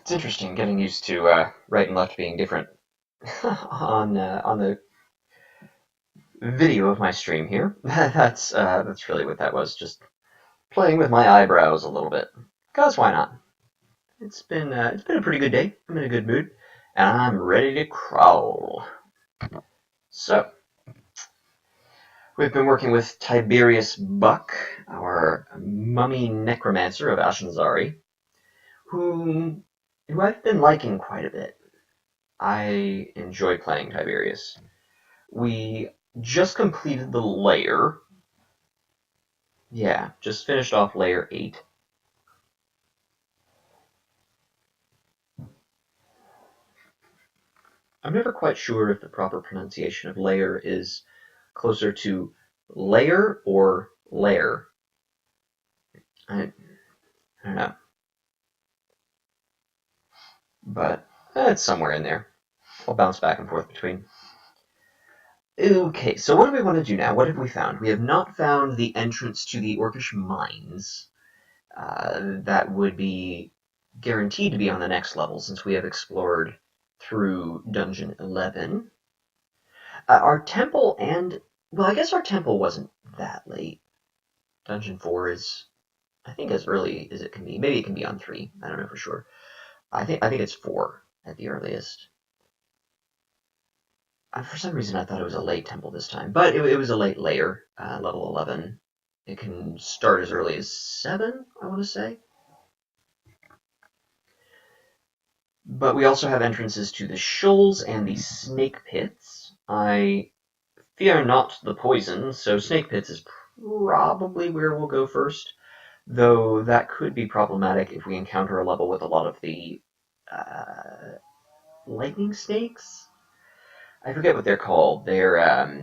It's interesting getting used to right and left being different on the video of my stream here. That's really what that was. Just playing with my eyebrows a little bit. Cause why not? It's been a pretty good day. I'm in a good mood, and I'm ready to crawl. So we've been working with Tiberius Buck, our mummy necromancer of Ashanzari, who who I've been liking quite a bit. I enjoy playing Tiberius. We just completed the layer. Yeah, just finished off layer 8. I'm never quite sure if the proper pronunciation of layer is closer to layer or lair. I don't know, but it's somewhere in there. I'll bounce back and forth between. Okay, so what do we want to do now? What have we found? We have not found the entrance to the Orcish mines. That would be guaranteed to be on the next level since we have explored through Dungeon 11. Our temple and... Well, I guess our temple wasn't that late. Dungeon 4 is, I think, as early as it can be. Maybe it can be on 3. I don't know for sure. I think it's 4 at the earliest. For some reason, I thought it was a late temple this time. But it was a late layer, level 11. It can start as early as 7, I want to say. But we also have entrances to the shoals and the snake pits. I fear not the poison, so snake pits is probably where we'll go first, though that could be problematic if we encounter a level with a lot of the lightning snakes. I forget what they're called. They're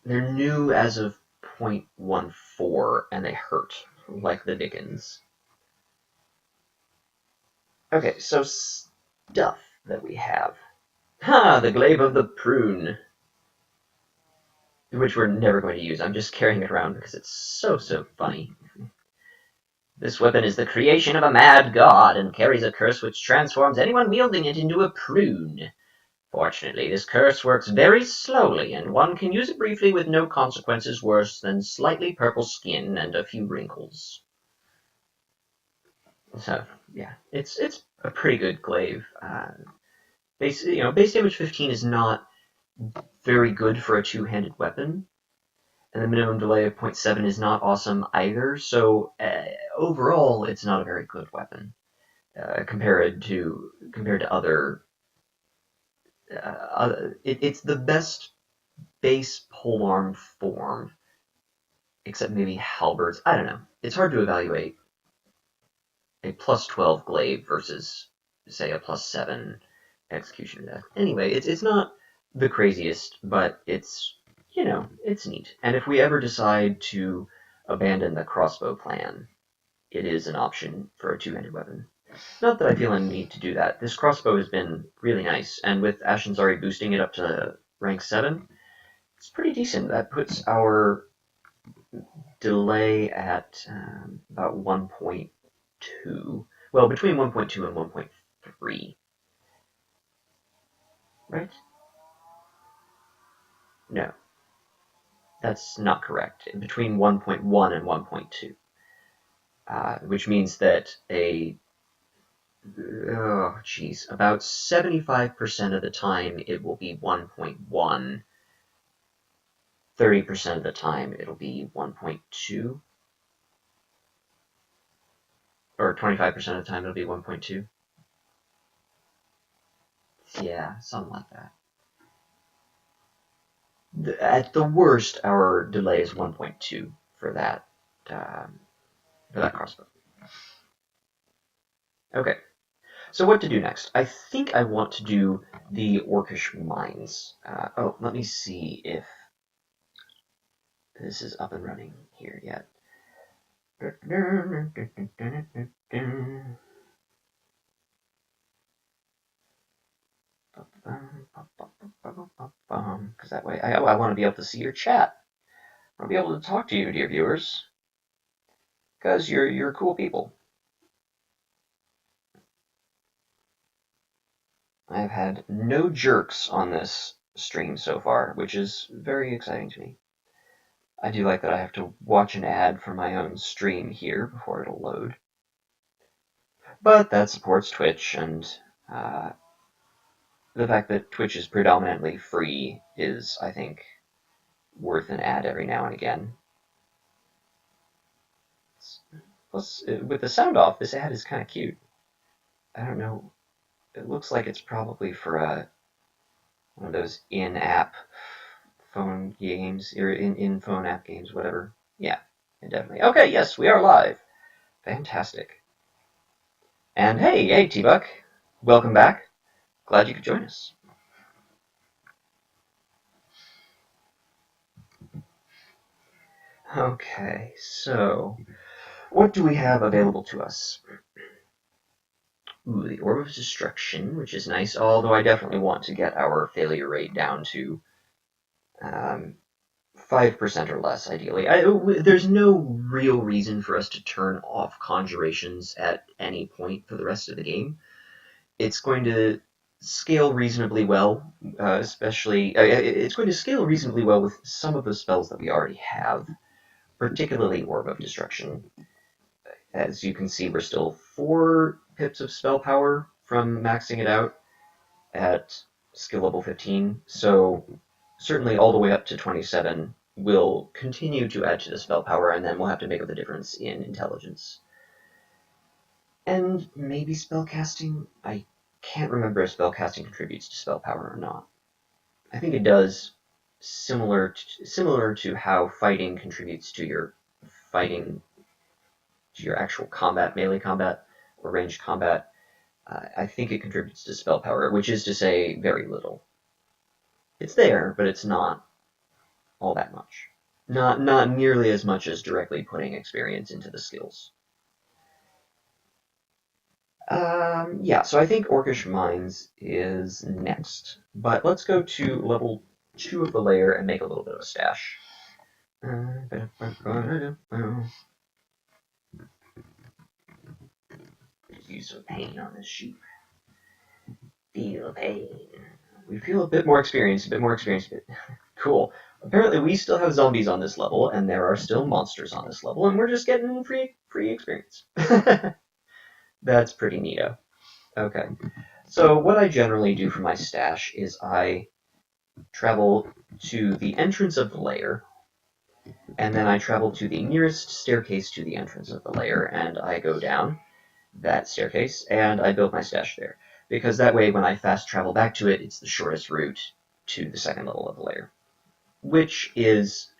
new as of 0.14, and they hurt like the Dickens. Okay, so stuff that we have. Ha! The glaive of the prune, which we're never going to use. I'm just carrying it around because it's so funny. This weapon is the creation of a mad god and carries a curse which transforms anyone wielding it into a prune. Fortunately, this curse works very slowly, and one can use it briefly with no consequences worse than slightly purple skin and a few wrinkles. So, yeah, it's a pretty good glaive. Base damage 15 is not very good for a two-handed weapon, and the minimum delay of 0.7 is not awesome either, so overall, it's not a very good weapon compared to other. It's the best base polearm form, except maybe halberds. I don't know. It's hard to evaluate a plus 12 glaive versus, say, a plus 7 execution death. Anyway, it's not the craziest, but it's it's neat. And if we ever decide to abandon the crossbow plan, it is an option for a two-handed weapon. Not that I feel a need to do that. This crossbow has been really nice, and with Ashanzari boosting it up to rank 7, it's pretty decent. That puts our delay at about 1.2. Well, between 1.2 and 1.3. Right? No, that's not correct. Between 1.1 and 1.2. Which means that about 75% of the time it will be 1.1. 30% of the time it'll be 1.2. Or 25% of the time it'll be 1.2. Yeah, something like that. At the worst, our delay is 1.2 for that crossbow. Okay, so what to do next? I think I want to do the Orcish mines. Let me see if this is up and running here yet. Because that way I want to be able to see your chat. I want to be able to talk to you, dear viewers. Because you're cool people. I've had no jerks on this stream so far, which is very exciting to me. I do like that I have to watch an ad for my own stream here before it'll load. But that supports Twitch, and the fact that Twitch is predominantly free is, I think, worth an ad every now and again. Plus, with the sound off, this ad is kind of cute. I don't know. It looks like it's probably for one of those in-app phone games, or in-phone app games, whatever. Yeah, definitely. Okay, yes, we are live. Fantastic. And hey, T-Buck. Welcome back. Glad you could join us. Okay, so what do we have available to us? Ooh, the Orb of Destruction, which is nice, although I definitely want to get our failure rate down to 5% or less, ideally. There's no real reason for us to turn off conjurations at any point for the rest of the game. It's going to scale reasonably well, especially... it's going to scale reasonably well with some of the spells that we already have, particularly Orb of Destruction. As you can see, we're still 4 pips of spell power from maxing it out at skill level 15, so certainly all the way up to 27 will continue to add to the spell power, and then we'll have to make up the difference in intelligence. And maybe spellcasting? I can't remember if spellcasting contributes to spell power or not. I think it does, similar to how fighting contributes to your fighting, to your actual combat, melee combat, or ranged combat. I think it contributes to spell power, which is to say very little. It's there, but it's not all that much. Not nearly as much as directly putting experience into the skills. Yeah, so I think Orcish Mines is next. But let's go to level 2 of the layer and make a little bit of a stash. Use some pain on this sheep. Feel pain. We feel a bit more experience, Cool. Apparently we still have zombies on this level, and there are still monsters on this level, and we're just getting free experience. That's pretty neato. Okay. So what I generally do for my stash is I travel to the entrance of the lair, and then I travel to the nearest staircase to the entrance of the lair, and I go down that staircase, and I build my stash there. Because that way, when I fast travel back to it, it's the shortest route to the second level of the lair. Which is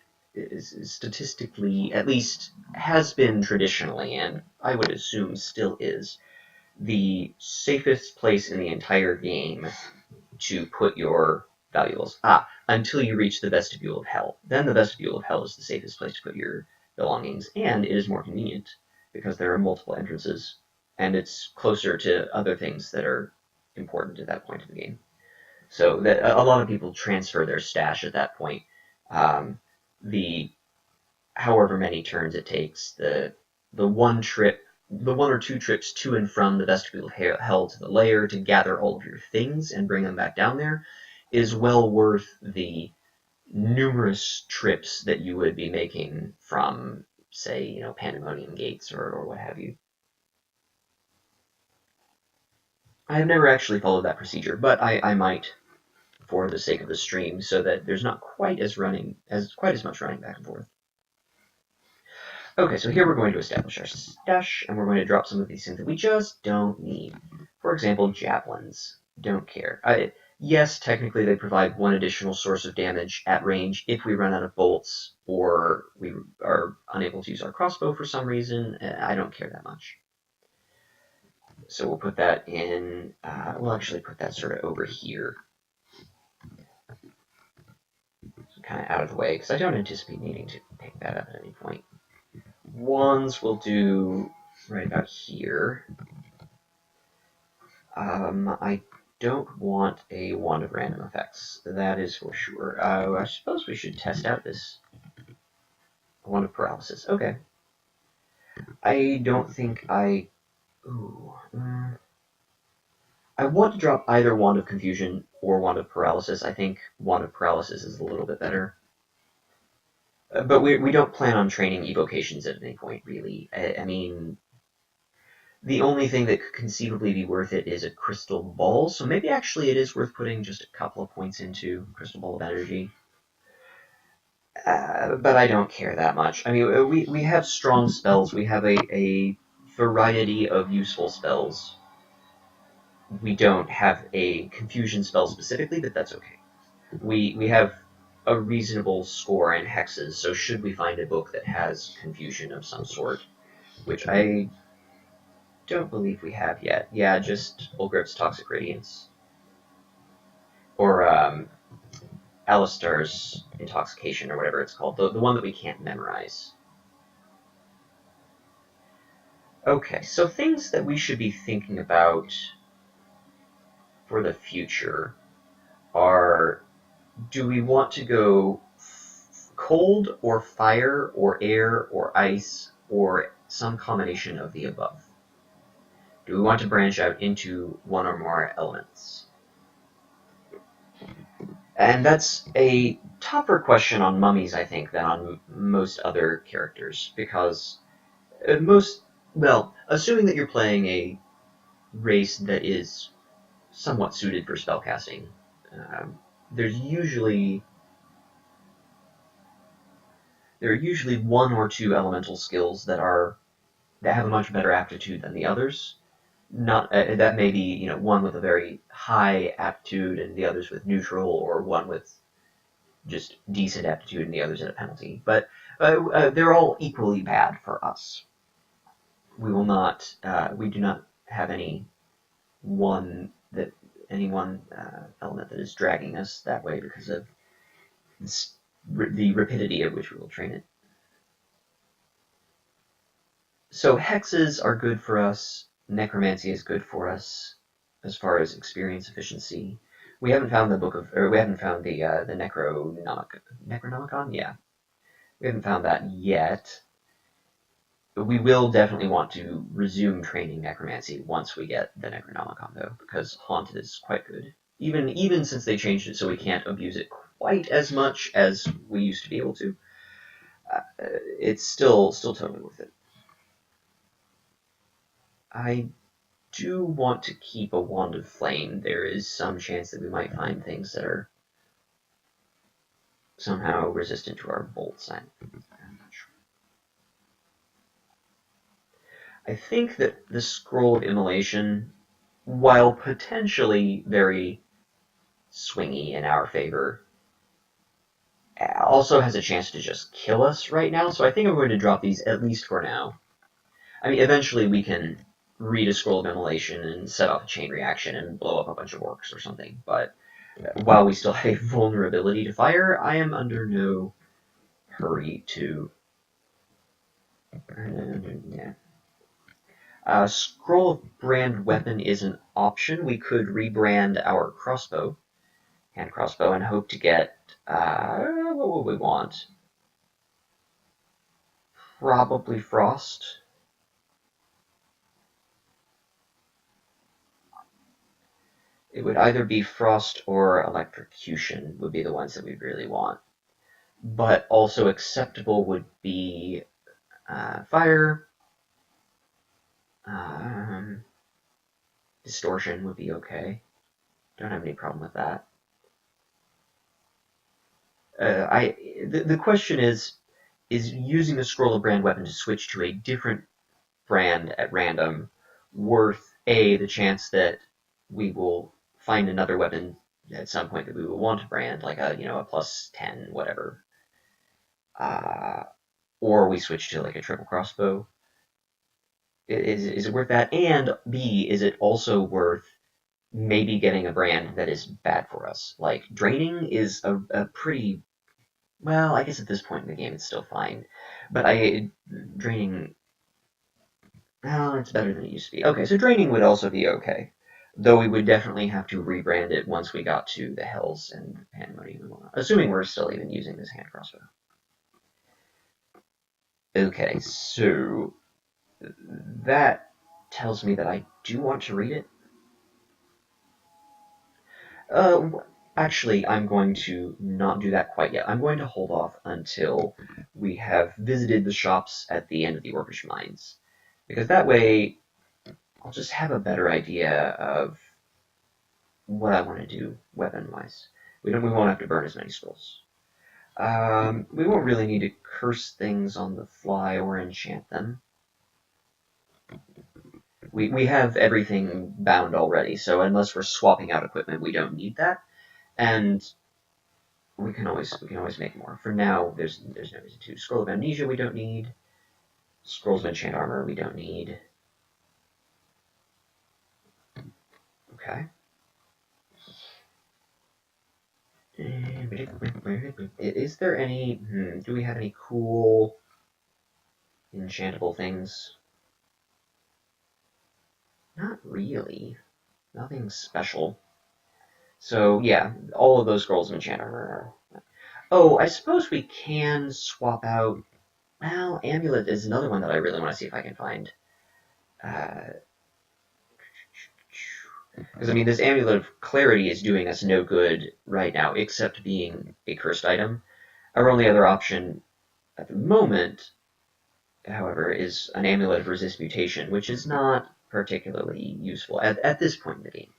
statistically, at least has been traditionally, and I would assume still is, the safest place in the entire game to put your valuables. Until you reach the Vestibule of Hell. Then the Vestibule of Hell is the safest place to put your belongings, and it is more convenient, because there are multiple entrances, and it's closer to other things that are important at that point in the game. So that a lot of people transfer their stash at that point. The however many turns it takes, the one or two trips to and from the Vestibule of Hell to the lair to gather all of your things and bring them back down there is well worth the numerous trips that you would be making from, say, Pandemonium Gates or what have you. I have never actually followed that procedure, but I might, for the sake of the stream, so that there's not quite as much running back and forth. Okay, so here we're going to establish our stash, and we're going to drop some of these things that we just don't need. For example, javelins. Don't care. Yes, technically they provide one additional source of damage at range if we run out of bolts, or we are unable to use our crossbow for some reason. I don't care that much. So we'll put that in, we'll actually put that sort of over here. So kind of out of the way, because I don't anticipate needing to pick that up at any point. Wands we'll do right about here. I don't want a wand of random effects. That is for sure. I suppose we should test out this wand of paralysis. Okay. I don't think I... Ooh. I want to drop either Wand of Confusion or Wand of Paralysis. I think Wand of Paralysis is a little bit better. But we don't plan on training evocations at any point, really. I mean, the only thing that could conceivably be worth it is a Crystal Ball, so maybe actually it is worth putting just a couple of points into Crystal Ball of Energy. But I don't care that much. I mean, we have strong spells. We have a variety of useful spells. We don't have a confusion spell specifically, but that's okay. We have a reasonable score in hexes, so should we find a book that has confusion of some sort, which I don't believe we have yet. Yeah, just Ulgrip's Toxic Radiance. Or Alistar's Intoxication, or whatever it's called, the one that we can't memorize. Okay, so things that we should be thinking about for the future are, do we want to go cold or fire or air or ice or some combination of the above? Do we want to branch out into one or more elements? And that's a tougher question on mummies, I think, than on most other characters, because assuming that you're playing a race that is somewhat suited for spellcasting, there are usually one or two elemental skills that have a much better aptitude than the others. Not that may be one with a very high aptitude and the others with neutral, or one with just decent aptitude and the others at a penalty. But they're all equally bad for us. We do not have any one element that is dragging us that way because of the rapidity at which we will train it. So hexes are good for us. Necromancy is good for us as far as experience efficiency. We haven't found the Necronomicon. Yeah, we haven't found that yet. But we will definitely want to resume training Necromancy once we get the Necronomicon, though, because Haunted is quite good. Even since they changed it so we can't abuse it quite as much as we used to be able to, it's still totally worth it. I do want to keep a Wand of Flame. There is some chance that we might find things that are somehow resistant to our bolts. I'm not sure. I think that the Scroll of Immolation, while potentially very swingy in our favor, also has a chance to just kill us right now, so I think I'm going to drop these at least for now. I mean, eventually we can read a Scroll of Immolation and set off a chain reaction and blow up a bunch of orcs or something, but while we still have a vulnerability to fire, I am under no hurry to... Yeah. Scroll of Brand Weapon is an option. We could rebrand our hand crossbow, and hope to get... what would we want? Probably Frost. It would either be Frost or Electrocution would be the ones that we really want. But also acceptable would be Fire. Distortion would be okay. Don't have any problem with that. The question is using a Scroll of Brand Weapon to switch to a different brand at random worth the chance that we will find another weapon at some point that we will want to brand, like a plus 10 whatever, or we switch to like a triple crossbow. Is it worth that? And B, is it also worth maybe getting a brand that is bad for us? Like Draining is a pretty, well, I guess at this point in the game it's still fine, but Draining, well, it's better than it used to be. Okay, so Draining would also be okay, though we would definitely have to rebrand it once we got to the Hells and Pandemonium and whatnot, assuming we're still even using this hand crossbow. Okay, so that tells me that I do want to read it. Actually, I'm going to not do that quite yet. I'm going to hold off until we have visited the shops at the end of the Orcish Mines. Because that way, I'll just have a better idea of what I want to do weapon-wise. We won't have to burn as many scrolls. We won't really need to curse things on the fly or enchant them. We have everything bound already, so unless we're swapping out equipment, we don't need that. And we can always make more. For now, there's no reason to. Scroll of Amnesia we don't need. Scrolls of Enchant Armor we don't need. Okay. Is there any? Do we have any cool enchantable things? Not really. Nothing special. So yeah, all of those scrolls of enchant armor are. Oh, I suppose we can swap out. Well, amulet is another one that I really want to see if I can find. Because I mean, this amulet of clarity is doing us no good right now, except being a cursed item. Our only other option at the moment, however, is an amulet of resist mutation, which is not particularly useful at this point in the game.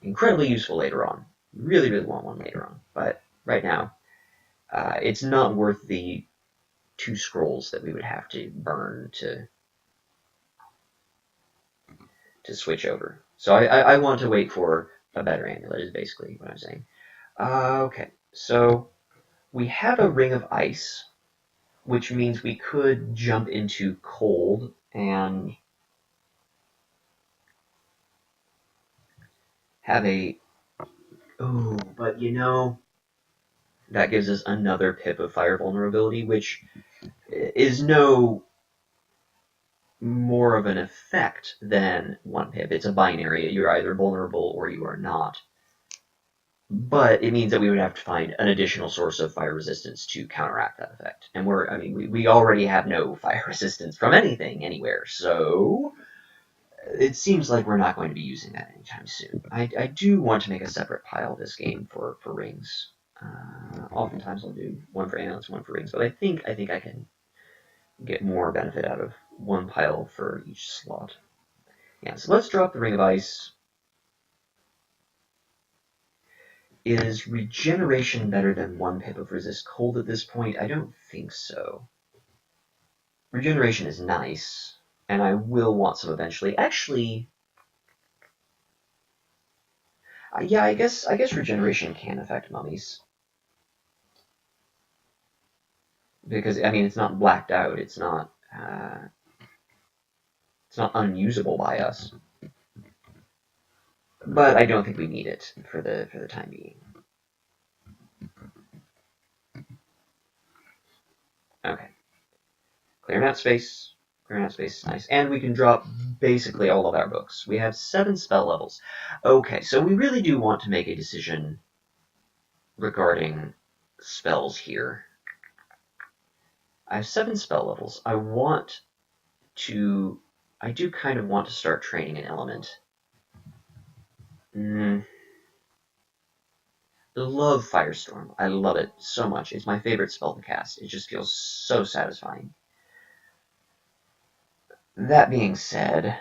Incredibly useful later on. Really, really want one later on, but right now, it's not worth the 2 scrolls that we would have to burn to switch over. So I want to wait for a better amulet, is basically what I'm saying. Okay, so we have a ring of ice, which means we could jump into cold and have a. Oh, but that gives us another pip of fire vulnerability, which is no more of an effect than 1 pip. It's a binary. You're either vulnerable or you are not. But it means that we would have to find an additional source of fire resistance to counteract that effect. And we already have no fire resistance from anything anywhere, so it seems like we're not going to be using that anytime soon. I do want to make a separate pile this game for rings. Oftentimes I'll do one for amulets, one for rings, but I think I can get more benefit out of one pile for each slot. Yeah, so let's drop the Ring of Ice. Is regeneration better than 1 pip of resist cold at this point? I don't think so. Regeneration is nice, and I will want some eventually. Actually, yeah, I guess regeneration can affect mummies. Because I mean, it's not blacked out. It's not unusable by us. But I don't think we need it for the time being. Okay. Clearing out space. Clearing out space is nice. And we can drop basically all of our books. We have 7 spell levels. Okay, so we really do want to make a decision regarding spells here. I have 7 spell levels. I do kind of want to start training an element. I love Firestorm. I love it so much. It's my favorite spell to cast. It just feels so satisfying. That being said,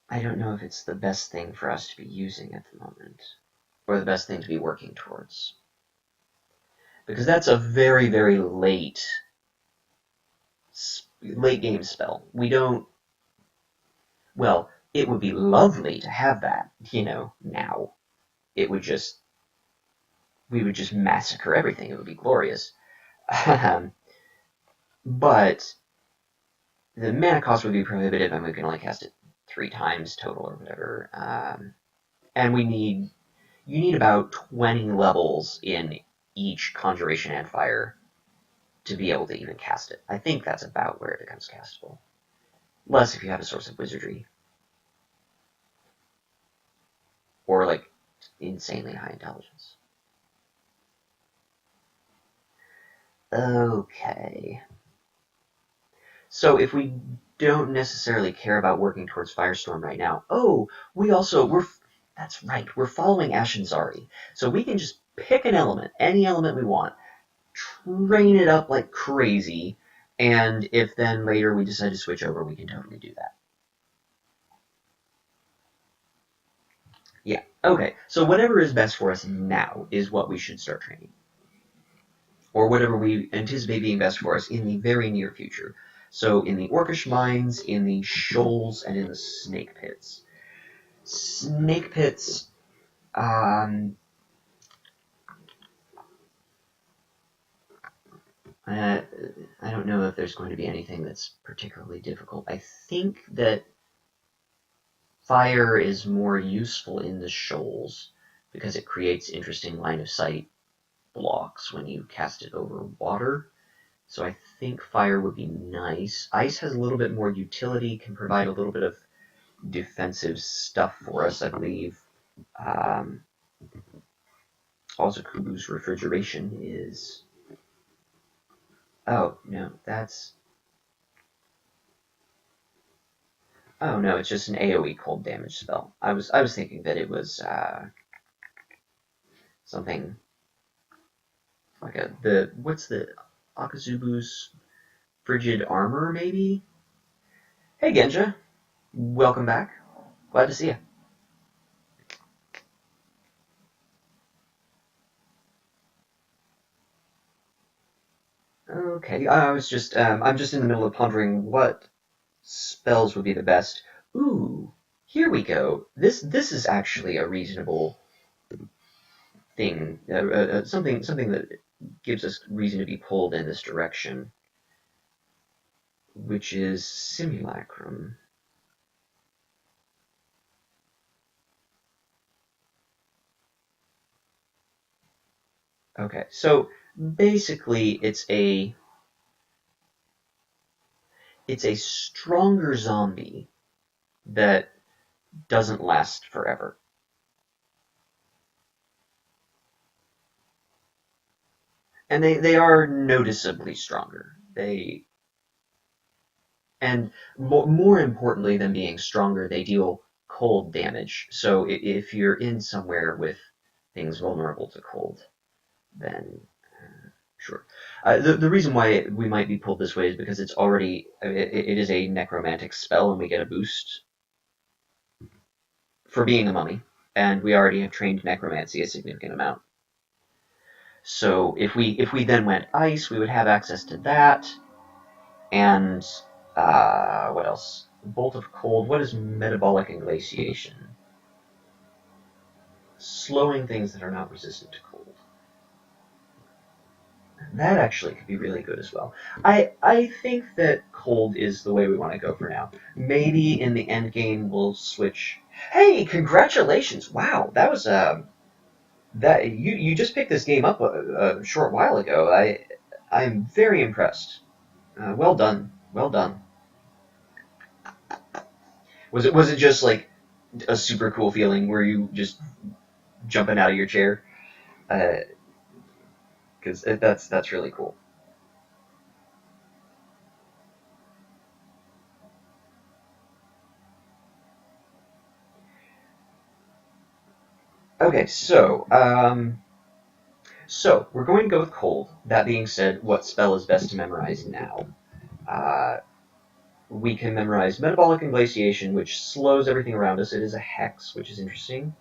I don't know if it's the best thing for us to be using at the moment, or the best thing to be working towards. Because that's a very, very late game spell. We don't. Well, it would be lovely to have that, now. We would just massacre everything. It would be glorious. But the mana cost would be prohibitive, and we can only cast it 3 times total or whatever. And you need about 20 levels in each Conjuration and Fire to be able to even cast it. I think that's about where it becomes castable. Less if you have a source of wizardry. Or, insanely high intelligence. Okay. So if we don't necessarily care about working towards Firestorm right now. Oh, that's right, we're following Ashen's so we can just pick an element, any element we want, train it up like crazy, and if then later we decide to switch over, we can totally do that. Yeah, okay, so whatever is best for us now is what we should start training. Or whatever we anticipate being best for us in the very near future. So in the Orcish Mines, in the Shoals, and in the Snake Pits. Snake Pits, I don't know if there's going to be anything that's particularly difficult. I think that fire is more useful in the Shoals because it creates interesting line of sight blocks when you cast it over water. So I think fire would be nice. Ice has a little bit more utility, can provide a little bit of defensive stuff for us, I believe. Also, Kubu's refrigeration is... Oh, no, that's... Oh, no, it's just an AoE cold damage spell. I was thinking that it was something like what's the Akazubu's frigid armor, maybe? Hey, Genja. Welcome back. Glad to see you. Okay, I'm just in the middle of pondering what spells would be the best. Ooh, here we go. This is actually a reasonable thing, something that gives us reason to be pulled in this direction, which is Simulacrum. Okay, so basically it's a stronger zombie that doesn't last forever. And they are noticeably stronger. And more importantly than being stronger, they deal cold damage. So if you're in somewhere with things vulnerable to cold, then sure. The reason why we might be pulled this way is because it's already it is a necromantic spell, and we get a boost for being a mummy, and we already have trained necromancy a significant amount. So if we then went ice, we would have access to that, and what else? Bolt of cold. What is metabolic inglaciation? Slowing things that are not resistant to cold. That actually could be really good as well. I think that cold is the way we want to go for now. Maybe in the end game we'll switch. Hey, congratulations! Wow, that was that you just picked this game up a short while ago. I'm very impressed. Well done, well done. Was it just like a super cool feeling where you just jumping out of your chair? Because that's really cool. Okay, so we're going to go with cold. That being said, what spell is best to memorize now? Uh, we can memorize metabolic inglaciation, which slows everything around us. It is a hex, which is interesting.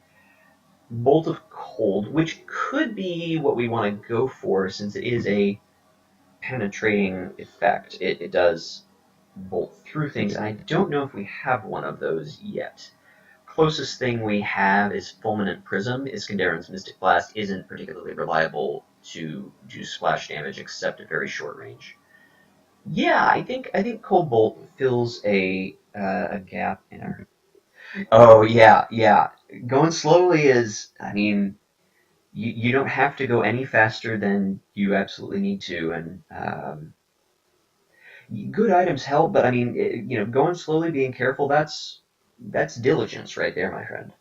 Bolt of cold, which could be what we want to go for, since it is a penetrating effect. It does bolt through things. I don't know if we have one of those yet. Closest thing we have is Fulminant Prism. Iskendaron's Mystic Blast isn't particularly reliable to do splash damage except at very short range. Yeah, I think Cold Bolt fills a gap in our. Oh yeah, yeah. Going slowly is. I mean, you don't have to go any faster than you absolutely need to, and good items help. But I mean, going slowly, being careful. That's diligence right there, my friend.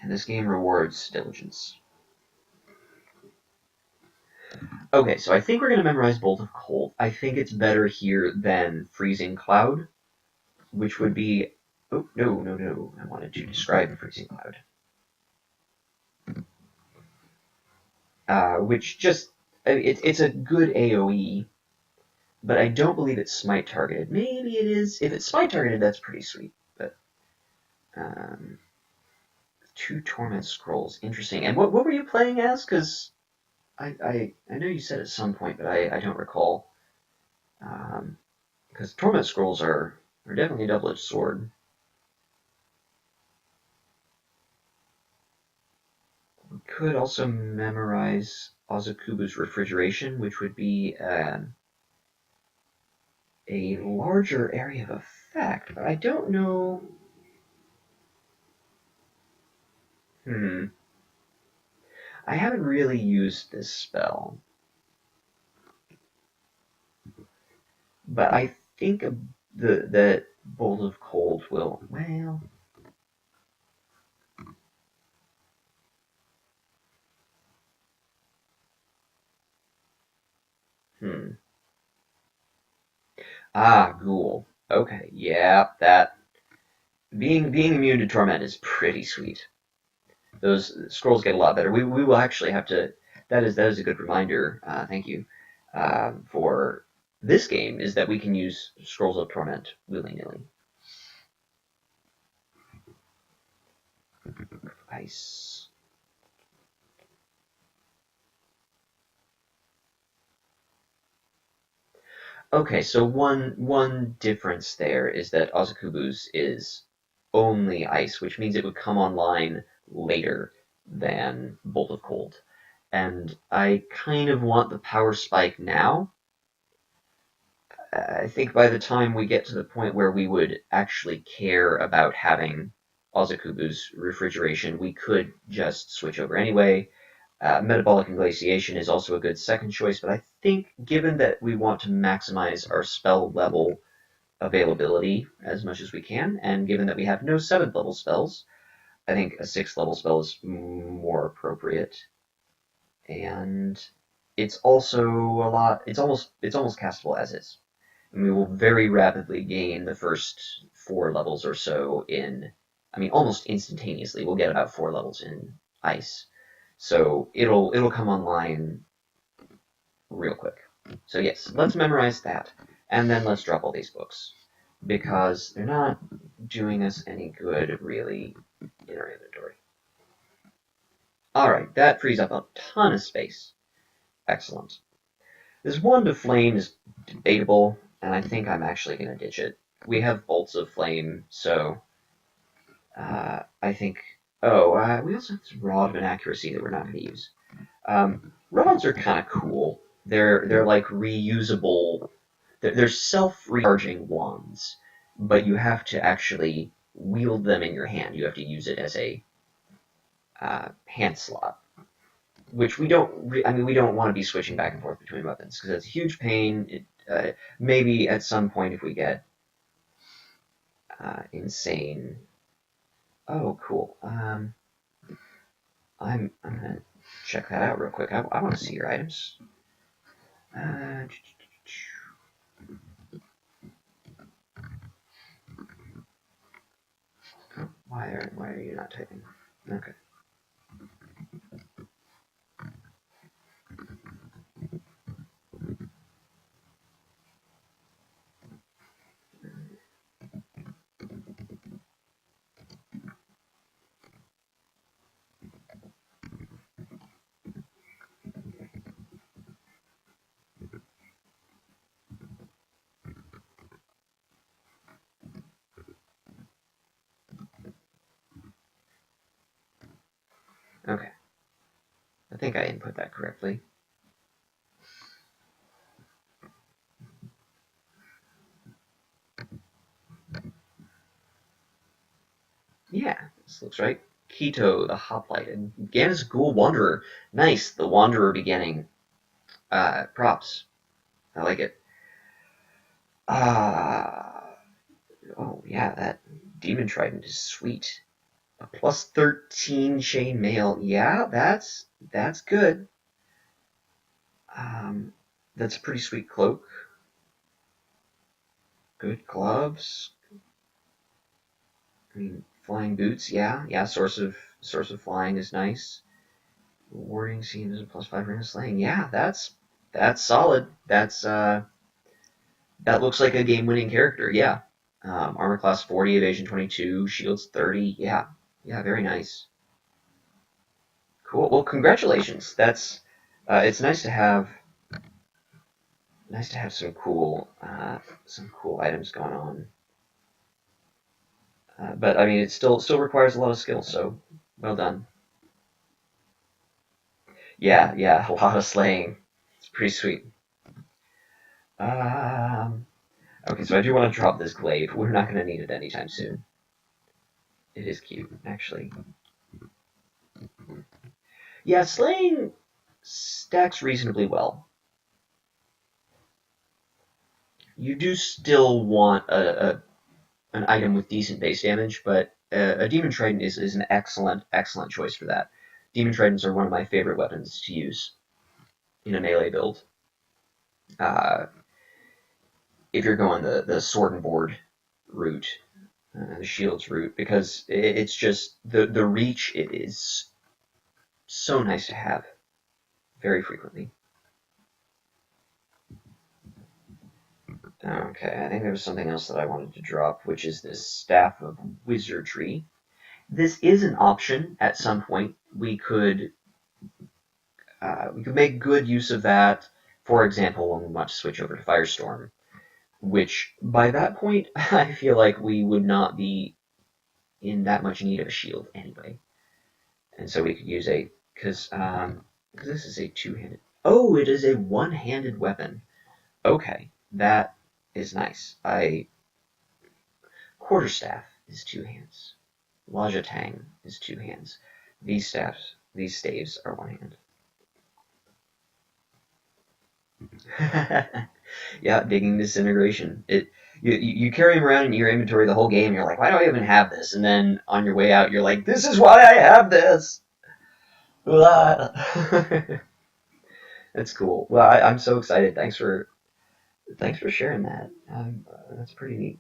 And this game rewards diligence. Okay, so I think we're going to memorize Bolt of Cold. I think it's better here than Freezing Cloud, which would be... Oh, no. I wanted to describe Freezing Cloud. Which just... It's a good AoE, but I don't believe it's smite targeted. Maybe it is. If it's smite targeted, that's pretty sweet. But 2 Torment Scrolls, interesting. And what were you playing as? Because I know you said at some point, but I don't recall. Because Torment Scrolls are definitely a double-edged sword. We could also memorize Ozokubu's Refrigeration, which would be a larger area of effect, but I don't know. I haven't really used this spell, but I think that Bolt of Cold will, well... Ghoul. Okay, yeah, that... Being immune to Torment is pretty sweet. Those scrolls get a lot better. We will actually have to... That is a good reminder, thank you, for this game, is that we can use Scrolls of Torment willy-nilly. Ice. Okay, so one difference there is that Ozokubu's is only ice, which means it would come online later than Bolt of Cold. And I kind of want the power spike now. I think by the time we get to the point where we would actually care about having Ozokubu's refrigeration, we could just switch over anyway. Metabolic Inglatiation is also a good second choice, but I think given that we want to maximize our spell level availability as much as we can, and given that we have no 7th level spells, I think a 6th level spell is more appropriate. And it's also a lot... It's almost castable as is. And we will very rapidly gain the first 4 levels or so in... I mean, almost instantaneously, we'll get about 4 levels in Ice. So it'll come online real quick. So yes, let's memorize that, and then let's drop all these books, because they're not doing us any good, really, in our inventory. Alright, that frees up a ton of space. Excellent. This Wand of Flame is debatable, and I think I'm actually going to ditch it. We have Bolts of Flame, so I think... Oh, we also have this Rod of Inaccuracy that we're not going to use. Rods are kind of cool. They're like reusable. They're self-recharging wands, but you have to actually wield them in your hand. You have to use it as a hand slot, which we don't. I mean, we don't want to be switching back and forth between weapons because it's a huge pain. Maybe at some point if we get insane. Oh, cool. I'm gonna check that out real quick. I want to see your items. Oh, why are you not typing? Okay. Okay. I think I input that correctly. Yeah, this looks right. Keto, the Hoplite, and Gannis Ghoul Wanderer. Nice, the Wanderer beginning. Props. I like it. Oh yeah, that Demon Trident is sweet. A plus 13 chain mail. Yeah, that's good. That's a pretty sweet cloak. Good gloves. I mean, flying boots, yeah. Source of flying is nice. Warding seems a +5 ring of slaying. Yeah, that's solid. That looks like a game-winning character. Yeah. Armor class 40, evasion 22, shields 30. Yeah, very nice. Cool. Well, congratulations. That's it's nice to have some cool items going on. But I mean, it still requires a lot of skill. So well done. Yeah, a lot of slaying. It's pretty sweet. Um, okay, so I do want to drop this glaive. We're not going to need it anytime soon. It is cute, actually. Yeah, slaying stacks reasonably well. You do still want an item with decent base damage, but a Demon Trident is an excellent choice for that. Demon Tridents are one of my favorite weapons to use in a melee build. Uh, if you're going the sword and board route, the shields route, because it's just the reach. It is so nice to have very frequently. Okay, I think there was something else that I wanted to drop, which is this Staff of Wizardry. This is an option at some point. We could make good use of that. For example, when we want to switch over to Firestorm, which by that point I feel like we would not be in that much need of a shield anyway, and so we could use because this is a two-handed. Oh, it is a one-handed weapon. Okay, that is nice. Quarterstaff is two hands. Laja Tang is two hands. These staves are one hand. Yeah, digging disintegration. You carry them around in your inventory the whole game. And you're like, why do I even have this? And then on your way out, you're like, this is why I have this. That's cool. Well, I'm so excited. Thanks for sharing that. That's pretty neat.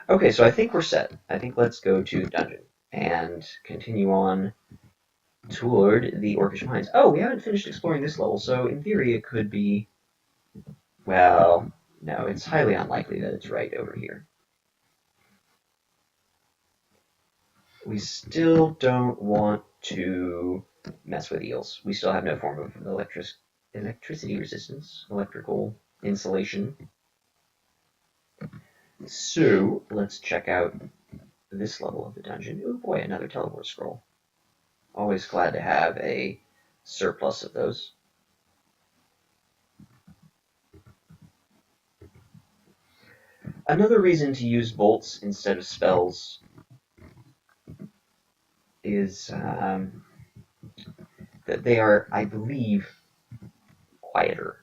Okay, so I think we're set. I think let's go to dungeon and continue on toward the Orcish Mines. Oh, we haven't finished exploring this level, so in theory it could be. Well, no, it's highly unlikely that it's right over here. We still don't want to mess with eels. We still have no form of electricity resistance, electrical insulation. So let's check out this level of the dungeon. Oh boy, another teleport scroll. Always glad to have a surplus of those. Another reason to use bolts instead of spells is that they are, I believe, quieter.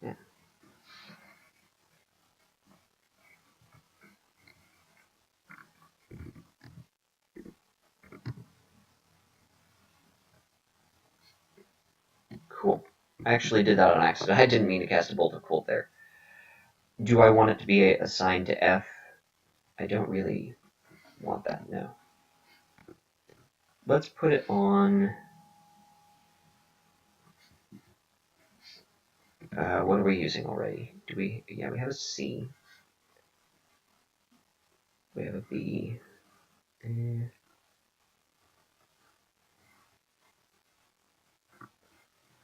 Yeah. Cool. I actually did that on accident. I didn't mean to cast a bolt of cold there. Do I want it to be assigned to F? I don't really want that, no. Let's put it on. What are we using already? Do we? Yeah, we have a C. We have a B.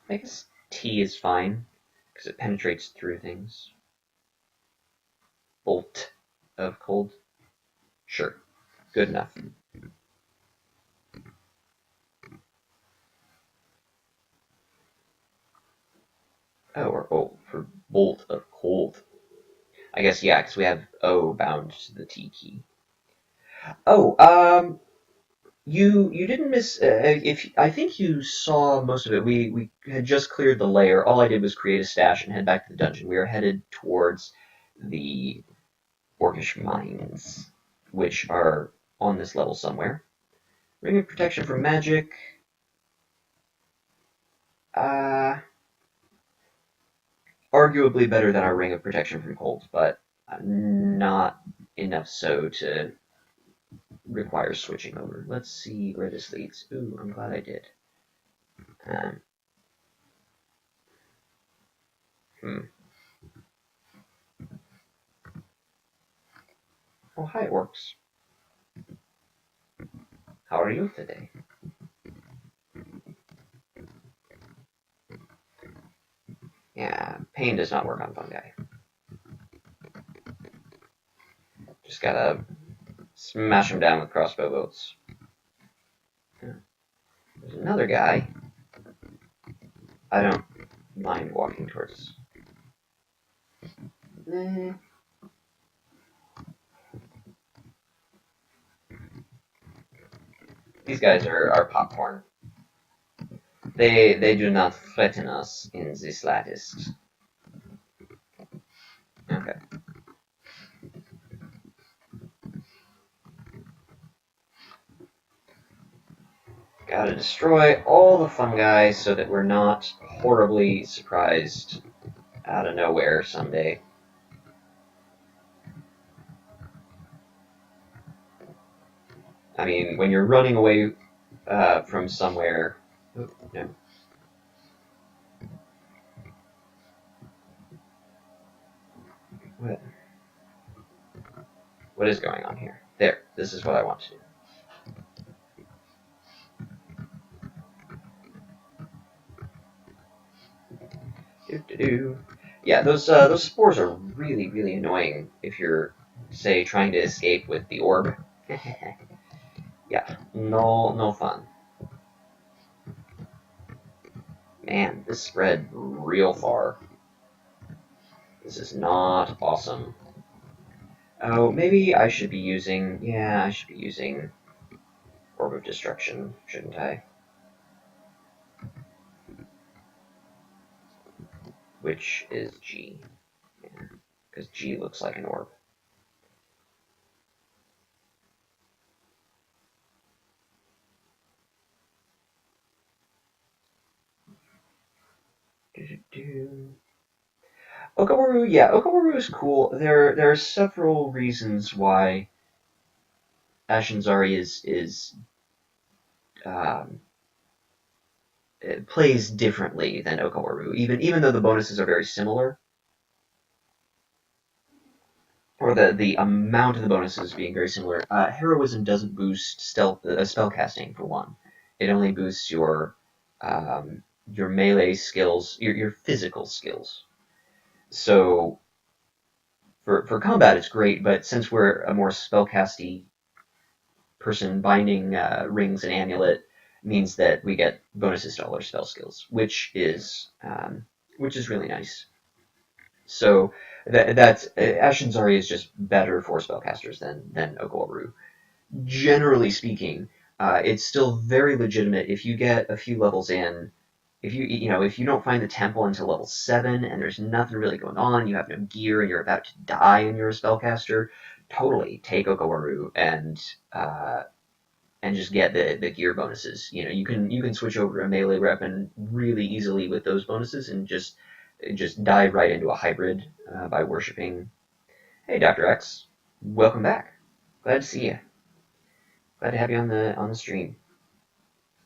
I guess T is fine because it penetrates through things. Bolt of cold. Sure, good enough. Oh, or O for bolt of cold. I guess yeah, because we have O bound to the T key. Oh, You didn't miss. If I think you saw most of it. We had just cleared the lair. All I did was create a stash and head back to the dungeon. We are headed towards the Orcish mines, which are on this level somewhere. Ring of protection from magic. Uh, Arguably better than our ring of protection from cold, but not enough so to require switching over. Let's see where this leads. Ooh, I'm glad I did. Um, hmm. Oh, hi, orcs. How are you today? Yeah, pain does not work on fungi. Just gotta smash them down with crossbow bolts. Yeah. There's another guy. I don't mind walking towards. Eh. These guys are popcorn. They do not threaten us in the slightest. Okay. Gotta destroy all the fungi so that we're not horribly surprised out of nowhere someday. I mean, when you're running away from somewhere. Oh, no. What? What is going on here? There. This is what I want to do. Do-do-do. Yeah, those spores are really, really annoying if you're, say, trying to escape with the orb. Yeah, no fun. Man, this spread real far. This is not awesome. Oh, maybe I should be using... Yeah, I should be using Orb of Destruction, shouldn't I? Which is G. Yeah, because G looks like an orb. Okawaru, yeah, Okawaru is cool. There are several reasons why Ashinzari is um, it plays differently than Okawaru, even though the bonuses are very similar, or the amount of the bonuses being very similar. Heroism doesn't boost stealth spellcasting for one. It only boosts your melee skills, your physical skills. So for combat, it's great, but since we're a more spellcasty person, binding rings and amulet means that we get bonuses to all our spell skills, which is really nice. So that's Ashinzari is just better for spellcasters than Ogoru. Generally speaking, it's still very legitimate if you get a few levels in. If you don't find the temple until level 7 and there's nothing really going on, you have no gear and you're about to die and you're a spellcaster, totally take Ogoru and just get the gear bonuses. You can switch over to a melee weapon really easily with those bonuses and just dive right into a hybrid by worshiping. Hey, Dr. X, welcome back. Glad to see you. Glad to have you on the stream.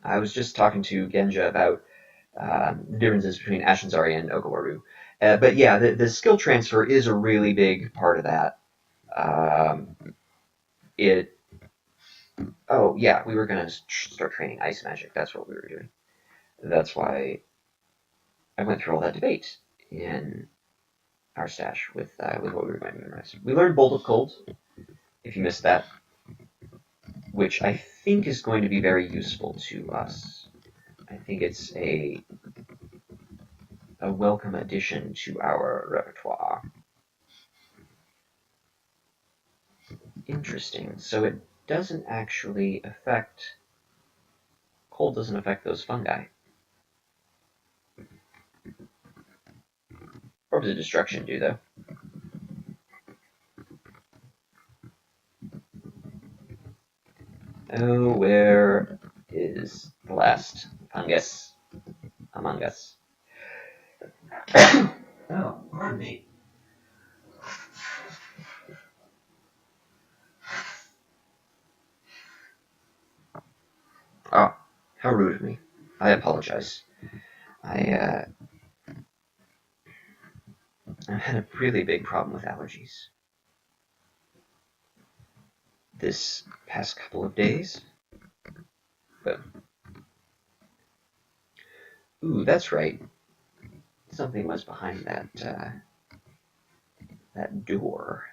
I was just talking to Genja about the differences between Ashinzari and Ogowaru. But yeah, the skill transfer is a really big part of that. Um, it. Oh yeah, we were gonna start training ice magic. That's what we were doing. That's why I went through all that debate in our stash with what we were going to memorize. We learned Bolt of Cold. If you missed that, which I think is going to be very useful to us. I think it's a welcome addition to our repertoire. Interesting. So it doesn't actually affect cold doesn't affect those fungi. Orbs of Destruction do, though. Oh, where is the last fungus among us? Oh, pardon me. Oh, how rude of me. I apologize. I had a really big problem with allergies this past couple of days. But, ooh, that's right. Something was behind that door.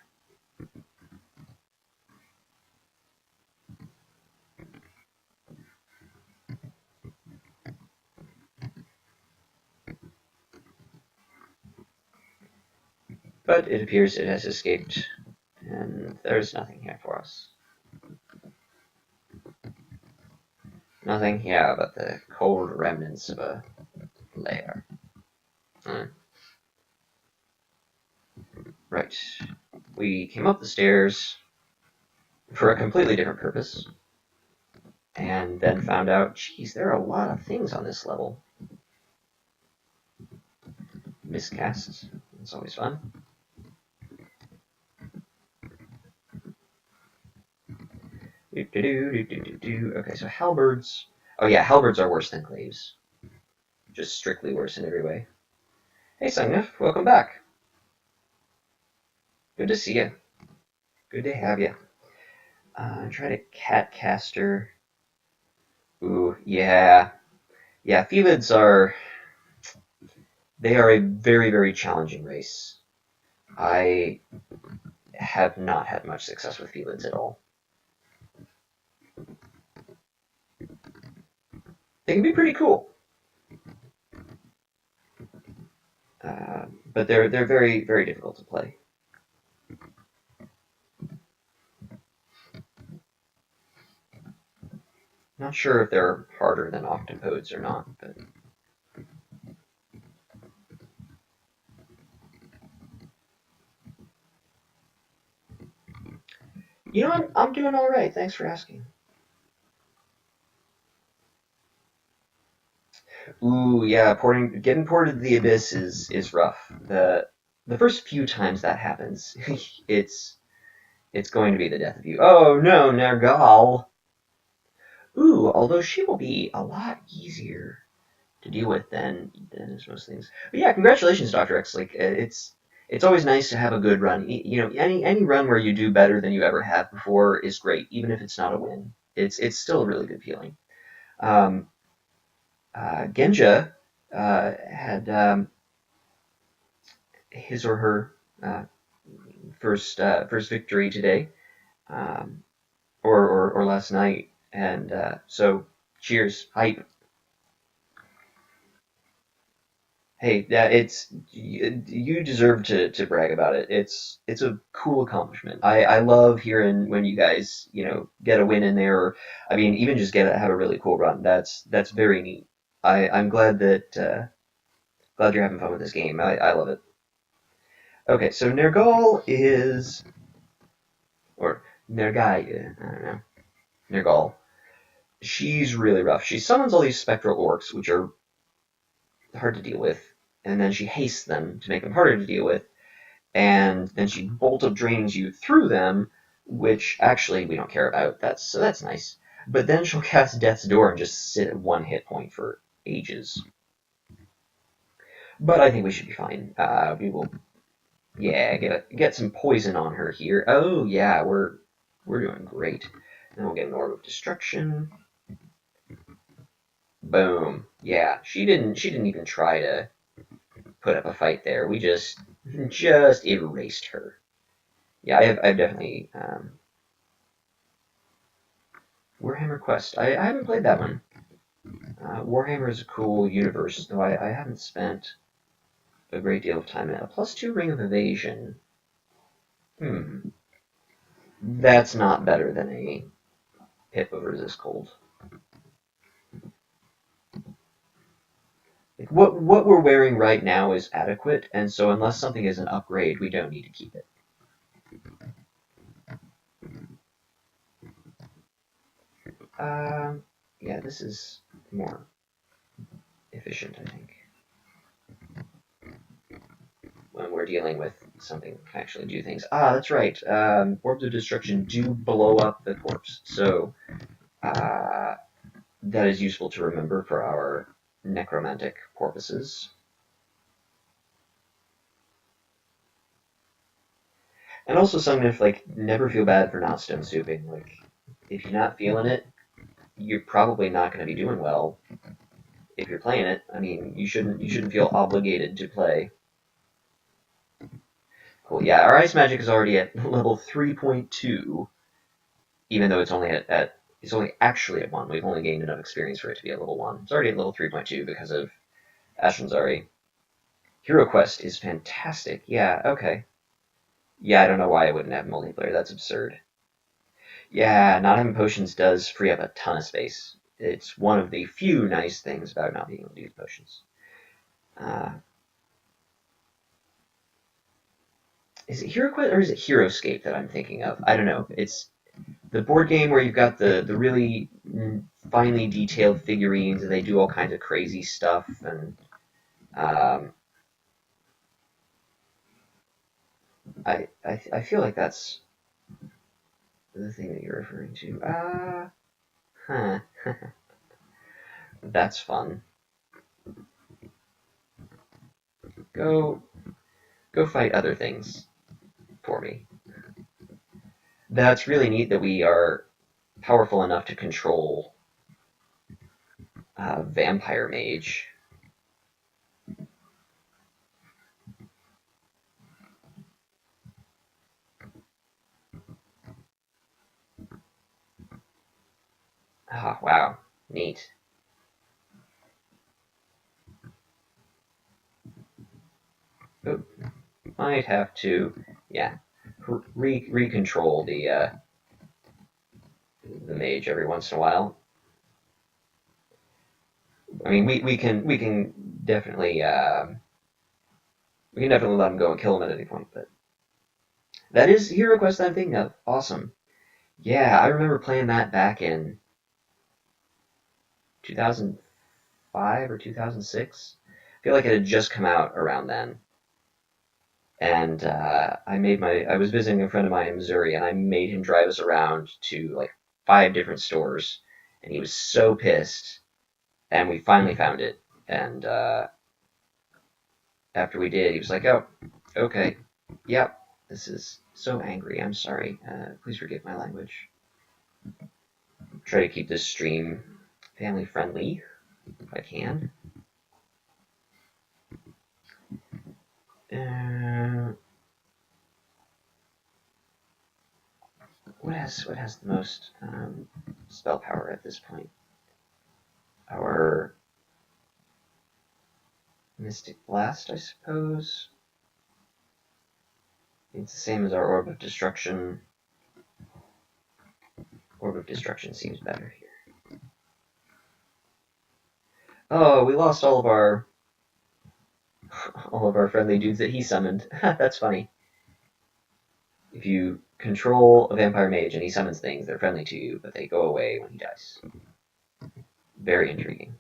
But it appears it has escaped, and there's nothing here for us. Nothing here but the cold remnants of a lair. Right. We came up the stairs for a completely different purpose, and then found out, geez, there are a lot of things on this level. Miscasts. It's always fun. Okay, so halberds. Oh yeah, halberds are worse than glaives. Just strictly worse in every way. Hey, Sangnef, welcome back. Good to see you. Good to have you. Try to catcaster. Ooh, yeah. Yeah, Felids are... They are a very, very challenging race. I have not had much success with Felids at all. They can be pretty cool. But they're very, very difficult to play. Not sure if they're harder than octopodes or not, but... You know, I'm doing all right. Thanks for asking. Ooh, yeah, getting ported to the Abyss is rough. The first few times that happens, it's going to be the death of you. Oh no, Nergal. Ooh, although she will be a lot easier to deal with than most things. But yeah, congratulations, Dr. X. Like it's always nice to have a good run. You know, any run where you do better than you ever have before is great, even if it's not a win. It's still a really good feeling. Genja had his or her first victory today, or last night, and so cheers, hype. Hey, yeah, you deserve to brag about it. It's a cool accomplishment. I love hearing when you guys get a win in there. Or, I mean, even just have a really cool run. That's very neat. I'm glad glad you're having fun with this game. I love it. Okay, so Nergal is, or Nergai, I don't know, Nergal. She's really rough. She summons all these spectral orcs, which are hard to deal with, and then she hastes them to make them harder to deal with, and then she bolt of drains you through them, which actually we don't care about. So that's nice. But then she'll cast Death's Door and just sit at 1 hit point for ages. But I think we should be fine. We will, yeah, get some poison on her here. Oh yeah, we're doing great. Then we'll get an Orb of Destruction. Boom. Yeah, she didn't even try to put up a fight there. We just erased her. Yeah, I've definitely Warhammer Quest. I haven't played that one. Warhammer is a cool universe, though I haven't spent a great deal of time in it. A +2 Ring of Evasion. That's not better than a Pip of Resist Cold. Like, what we're wearing right now is adequate, and so unless something is an upgrade, we don't need to keep it. Yeah, this is more efficient, I think, when we're dealing with something that can actually do things. Ah, that's right. Orbs of Destruction do blow up the corpse, so that is useful to remember for our necromantic purposes. And also something to like never feel bad for not stone souping. Like if you're not feeling it, you're probably not going to be doing well if you're playing it. I mean, you shouldn't feel obligated to play. Cool. Yeah, our ice magic is already at level 3.2, even though it's only actually at 1. We've only gained enough experience for it to be at level 1. It's already at level 3.2 because of Ashen's Hero Quest is fantastic. Yeah, okay. Yeah, I don't know why I wouldn't have multiplayer. That's absurd. Yeah, not having potions does free up a ton of space. It's one of the few nice things about not being able to use potions. Uh, is it Hero Quest or is it Heroescape that I'm thinking of? I don't know. It's the board game where you've got the really finely detailed figurines and they do all kinds of crazy stuff and um, I feel like that's the thing that you're referring to. Huh. That's fun. Go go fight other things for me. That's really neat that we are powerful enough to control Vampire Mage. Ah, wow. Neat. Oh, might have to, yeah, recontrol the mage every once in a while. I mean, we can definitely we can definitely let him go and kill him at any point. But that is Hero Quest I'm thinking of. Awesome. Yeah, I remember playing that back in 2005 or 2006. I feel like it had just come out around then. And I was visiting a friend of mine in Missouri, and I made him drive us around to like 5 different stores, and he was so pissed. And we finally found it, and after we did, he was like, "Oh, okay, yep, this is so angry. I'm sorry. Please forgive my language. Try to keep this stream family friendly if I can." Uh, what has the most spell power at this point? Our Mystic Blast, I suppose. It's the same as our Orb of Destruction. Orb of Destruction seems better here. Oh, we lost all of our friendly dudes that he summoned. That's funny. If you control a vampire mage and he summons things, they're friendly to you, but they go away when he dies. Very intriguing.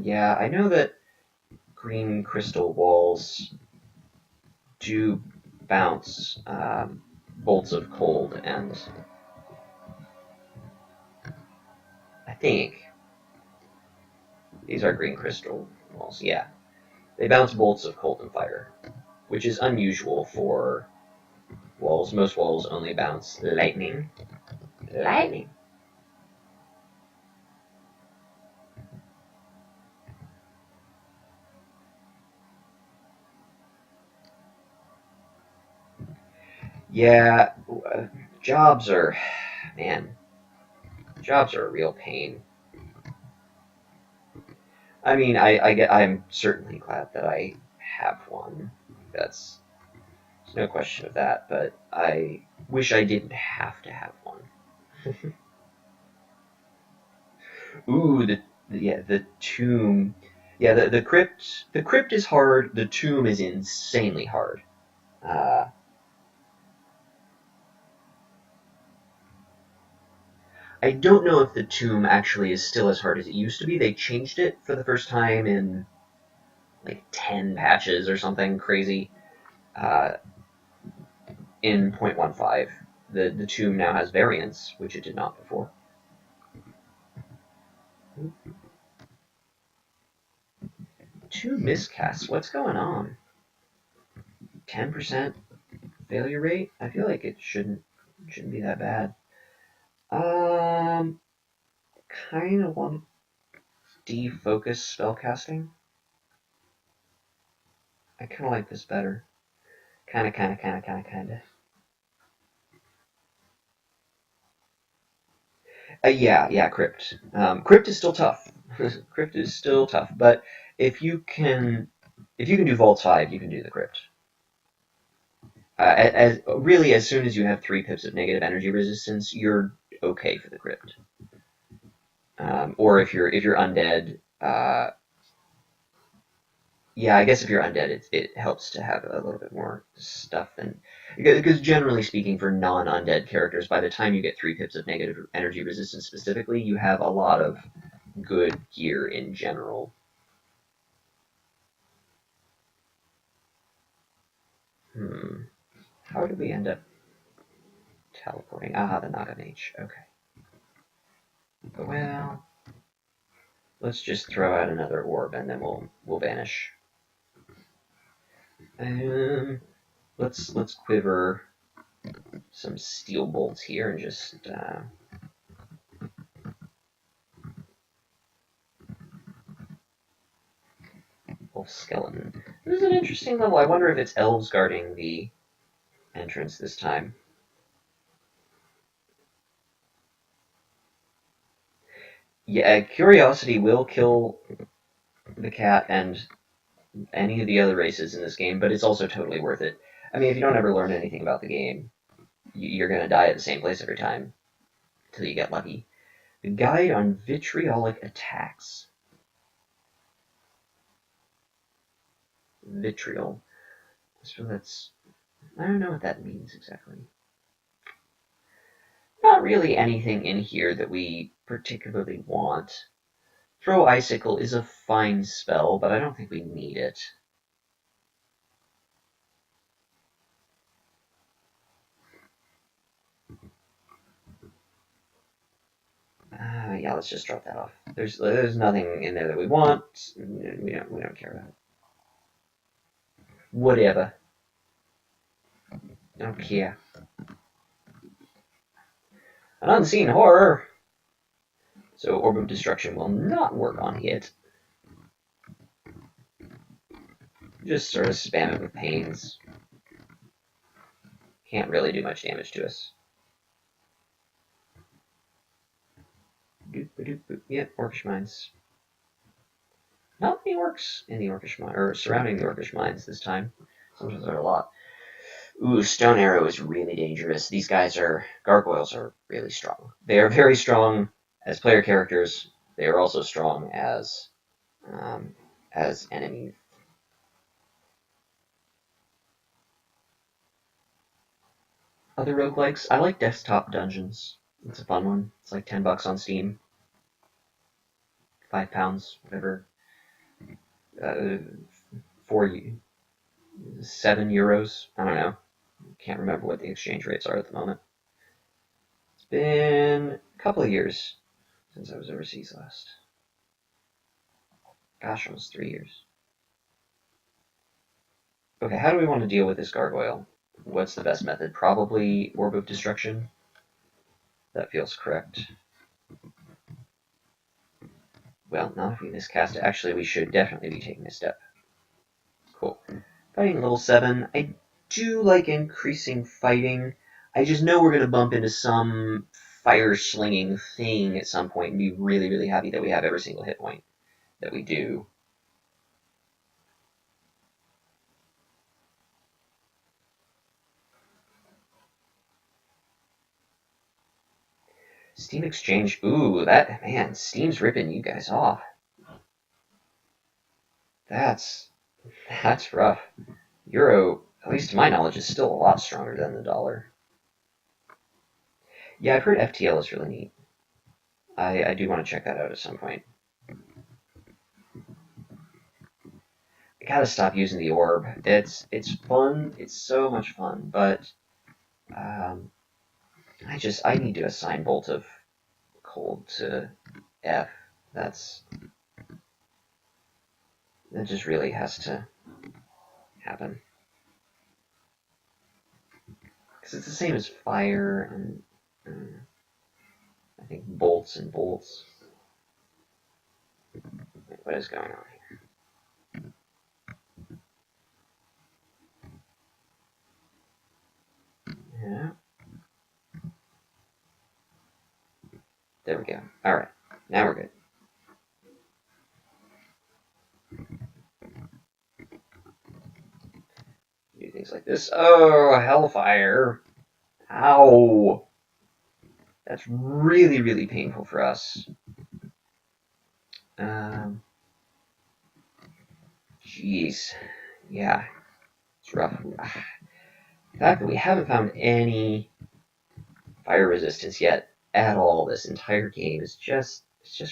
Yeah, I know that green crystal walls do bounce bolts of cold, and I think these are green crystal walls. Yeah, they bounce bolts of cold and fire, which is unusual for walls. Most walls only bounce lightning. Lightning. Yeah, jobs are, man, jobs are a real pain. I mean, I'm certainly glad that I have one. That's No question of that, but I wish I didn't have to have one. Ooh, the tomb. Yeah, the crypt is hard. The tomb is insanely hard. Uh, I don't know if the tomb actually is still as hard as it used to be. They changed it for the first time in like 10 patches or something crazy. Uh, in 0.15, the tomb now has variants, which it did not before. Two miscasts. What's going on? 10% failure rate? I feel like it shouldn't be that bad. Um, kind of want to defocus spellcasting. I kind of like this better. Kind of. Yeah, Crypt. Crypt is still tough. Crypt is still tough, but if you can do Vault 5, you can do the Crypt. As soon as you have 3 pips of negative energy resistance, you're okay for the Crypt. Or if you're undead, yeah, I guess if you're undead, it helps to have a little bit more stuff than, because generally speaking, for non-undead characters, by the time you get 3 pips of negative energy resistance specifically, you have a lot of good gear in general. How did we end up teleporting? Ah, the Naga Mage. Okay. Well, let's just throw out another orb and then we'll vanish. Let's quiver some steel bolts here and just Wolf Skeleton. This is an interesting level. I wonder if it's elves guarding the entrance this time. Yeah, Curiosity will kill the cat and any of the other races in this game, but it's also totally worth it. I mean, if you don't ever learn anything about the game, you're going to die at the same place every time until you get lucky. The Guide on Vitriolic Attacks. Vitriol. So that's... I don't know what that means exactly. Not really anything in here that we particularly want. Throw Icicle is a fine spell, but I don't think we need it. Yeah, let's just drop that off. There's nothing in there that we want. We don't care about it. Whatever. Don't care. An unseen horror. So Orb of Destruction will not work on it. Just sort of spam it with pains. Can't really do much damage to us. Yep, Orcish Mines. Not many orcs in the Orcish Mines, or surrounding the Orcish Mines this time. Sometimes there are a lot. Ooh, Stone Arrow is really dangerous. These gargoyles are really strong. They are very strong as player characters. They are also strong as enemies. Other roguelikes, I like Desktop Dungeons. It's a fun one. It's like $10 on Steam. £5, whatever. 7 euros. I don't know. Can't remember what the exchange rates are at the moment. It's been a couple of years since I was overseas last. Gosh, almost 3 years. Okay, how do we want to deal with this gargoyle? What's the best method? Probably Orb of Destruction. That feels correct. Well, not if we miscast it. Actually, we should definitely be taking a step. Cool. Fighting level 7. I do like increasing fighting. I just know we're going to bump into some fire-slinging thing at some point and be really, really happy that we have every single hit point that we do. Steam Exchange. Ooh, that man, Steam's ripping you guys off. That's rough. Euro, at least to my knowledge, is still a lot stronger than the dollar. Yeah, I've heard FTL is really neat. I do want to check that out at some point. I gotta stop using the orb. It's fun. It's so much fun, but I need to assign Bolt of Cold to F. That just really has to happen. Because it's the same as fire and I think bolts and bolts. What is going on here? Yeah. There we go. Alright. Now we're good. Do things like this. Oh, Hellfire. Ow. That's really, really painful for us. Jeez. Yeah. It's rough. The fact that we haven't found any fire resistance yet at all this entire game is just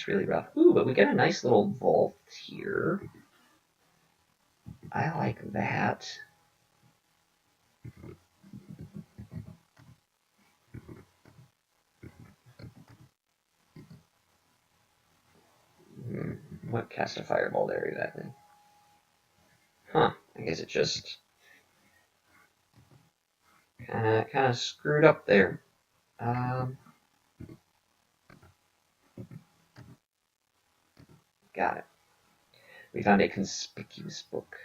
really rough. Ooh, but we get a nice little vault here. I like that. What cast a fireball there exactly? Huh, I guess it just kind of screwed up there. Got it. We found a conspicuous book.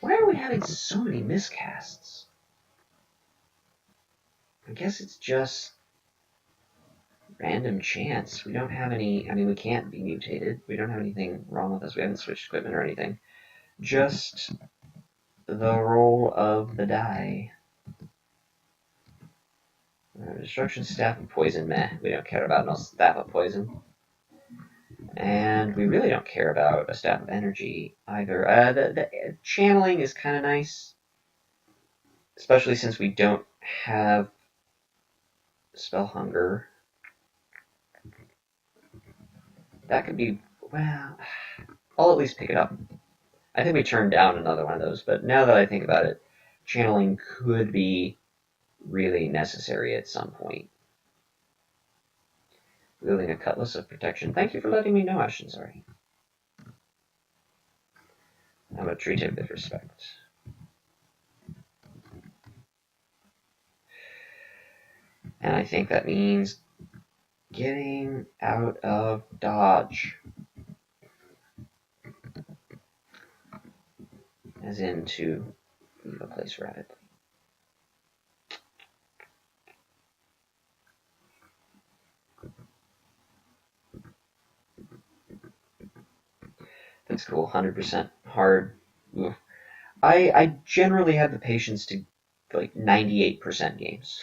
Why are we having so many miscasts? I guess it's just random chance. We don't have any, I mean, we can't be mutated. We don't have anything wrong with us. We haven't switched equipment or anything. Just the roll of the die. Destruction, Staff of Poison, meh. We don't care about no Staff of Poison. And we really don't care about a Staff of Energy either. The channeling is kind of nice. Especially since we don't have Spell Hunger. That could be, well, I'll at least pick it up. I think we turned down another one of those, but now that I think about it, channeling could be really necessary at some point. Wielding a Cutlass of Protection. Thank you for letting me know, Ashen. I'm going to treat it with respect. And I think that means getting out of dodge. As in to leave a place rapidly. That's cool. 100% hard. Oof. I generally have the patience to like 98% games.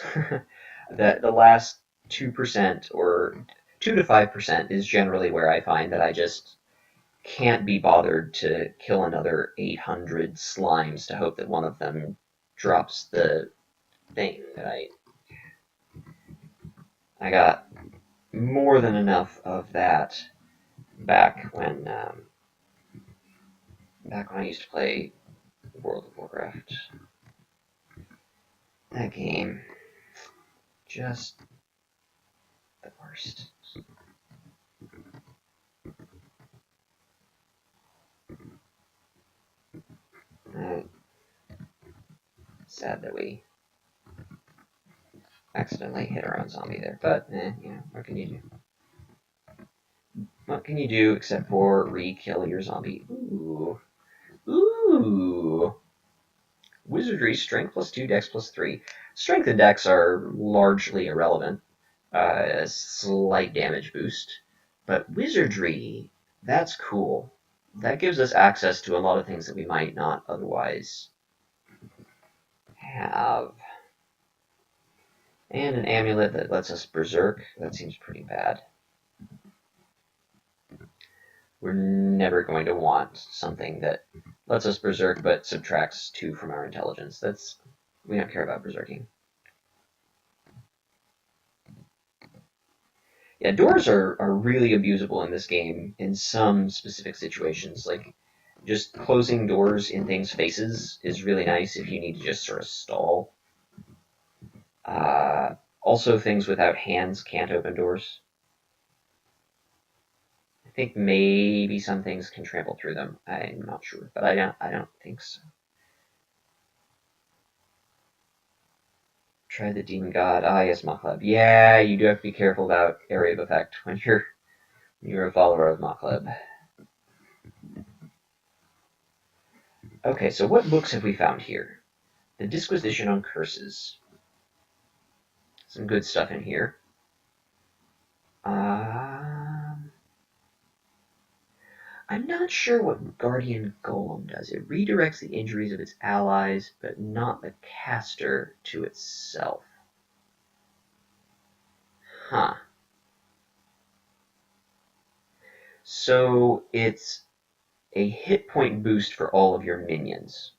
The last 2% or 2 to 5% is generally where I find that I just can't be bothered to kill another 800 slimes to hope that one of them drops the thing that I got more than enough of that back when I used to play World of Warcraft. That game, just the worst. Sad that we accidentally hit our own zombie there, but you know, what can you do? What can you do except for re-kill your zombie? Ooh. Ooh. Wizardry, Strength +2, Dex +3. Strength and Dex are largely irrelevant. A slight damage boost. But Wizardry, that's cool. that gives us access to a lot of things that we might not otherwise have. And an amulet that lets us berserk. That seems pretty bad. We're never going to want something that lets us berserk but subtracts 2 from our intelligence. We don't care about berserking. Yeah, doors are really abusable in this game in some specific situations. Like, just closing doors in things' faces is really nice if you need to just sort of stall. Also, things without hands can't open doors. I think maybe some things can trample through them. I'm not sure, but I don't think so. Try the Demon God. Ah, yes, Makleb. Yeah, you do have to be careful about area of effect when you're a follower of Makleb. Okay, so what books have we found here? The Disquisition on Curses. Some good stuff in here. I'm not sure what Guardian Golem does. It redirects the injuries of its allies, but not the caster to itself. Huh. So it's a hit point boost for all of your minions.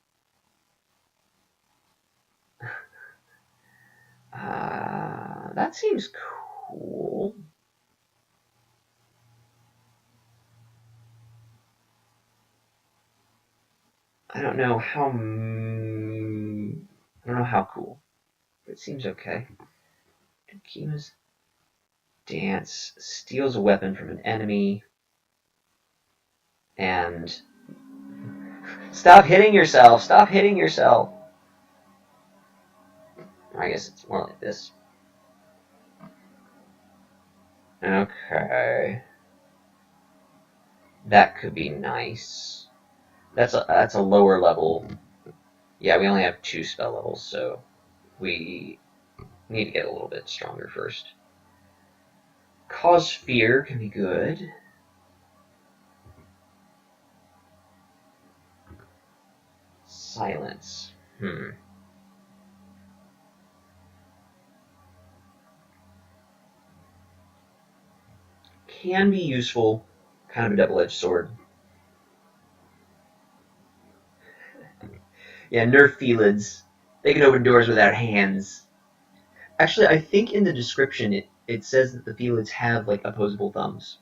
That seems cool. I don't know how cool. But it seems okay. Kima's Dance steals a weapon from an enemy and stop hitting yourself. Stop hitting yourself. I guess it's more like this. Okay. That could be nice. That's a lower level. Yeah, we only have 2 spell levels, so we need to get a little bit stronger first. Cause Fear can be good. Silence. Can be useful. Kind of a double-edged sword. Yeah, nerf Felids. They can open doors without hands. Actually, I think in the description it says that the Felids have like opposable thumbs.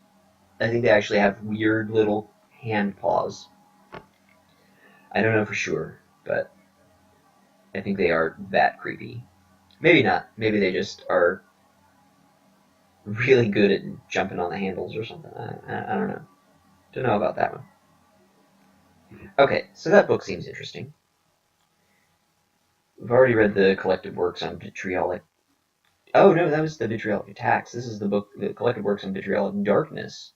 I think they actually have weird little hand paws. I don't know for sure, but I think they are that creepy. Maybe not. Maybe they just are really good at jumping on the handles or something. I don't know. Don't know about that one. Okay, so that book seems interesting. We've already read the collected works on vitriolic. Oh no, that was the vitriolic attacks. This is the book, the collected works on vitriolic darkness.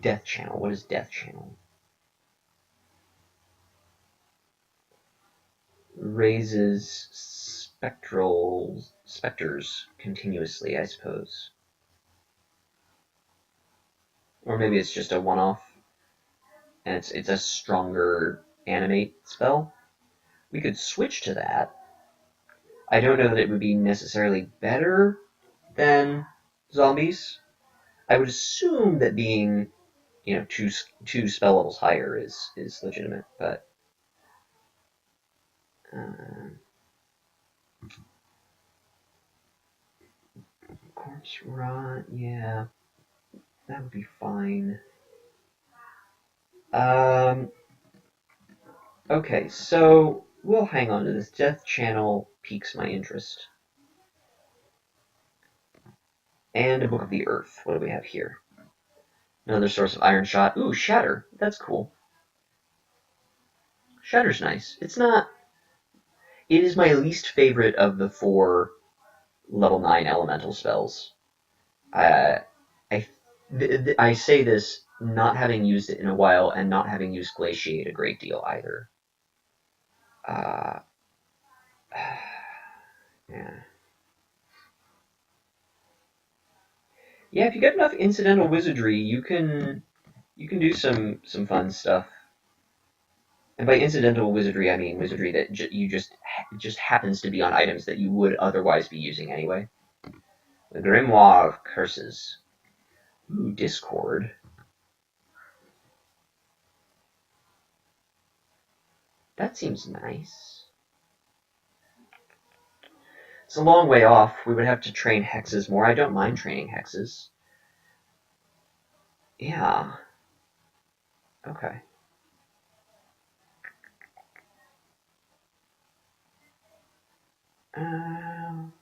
Death Channel. What is Death Channel? Raises specters continuously, I suppose. Or maybe it's just a one-off, and it's a stronger animate spell. We could switch to that. I don't know that it would be necessarily better than zombies. I would assume that being, two spell levels higher is legitimate, but corpse rot, yeah, that would be fine. Okay, so we'll hang on to this. Death Channel piques my interest. And a Book of the Earth. What do we have here? Another source of Iron Shot. Ooh, Shatter. That's cool. Shatter's nice. It is my least favorite of the 4 level 9 elemental spells. I say this not having used it in a while and not having used Glaciate a great deal either. Yeah. Yeah, if you get enough incidental wizardry, you can You can do some fun stuff. And by incidental wizardry, I mean wizardry that just happens to be on items that you would otherwise be using anyway. The Grimoire of Curses. Ooh, Discord. That seems nice. It's a long way off. We would have to train hexes more. I don't mind training hexes. Yeah. Okay. Okay. I'm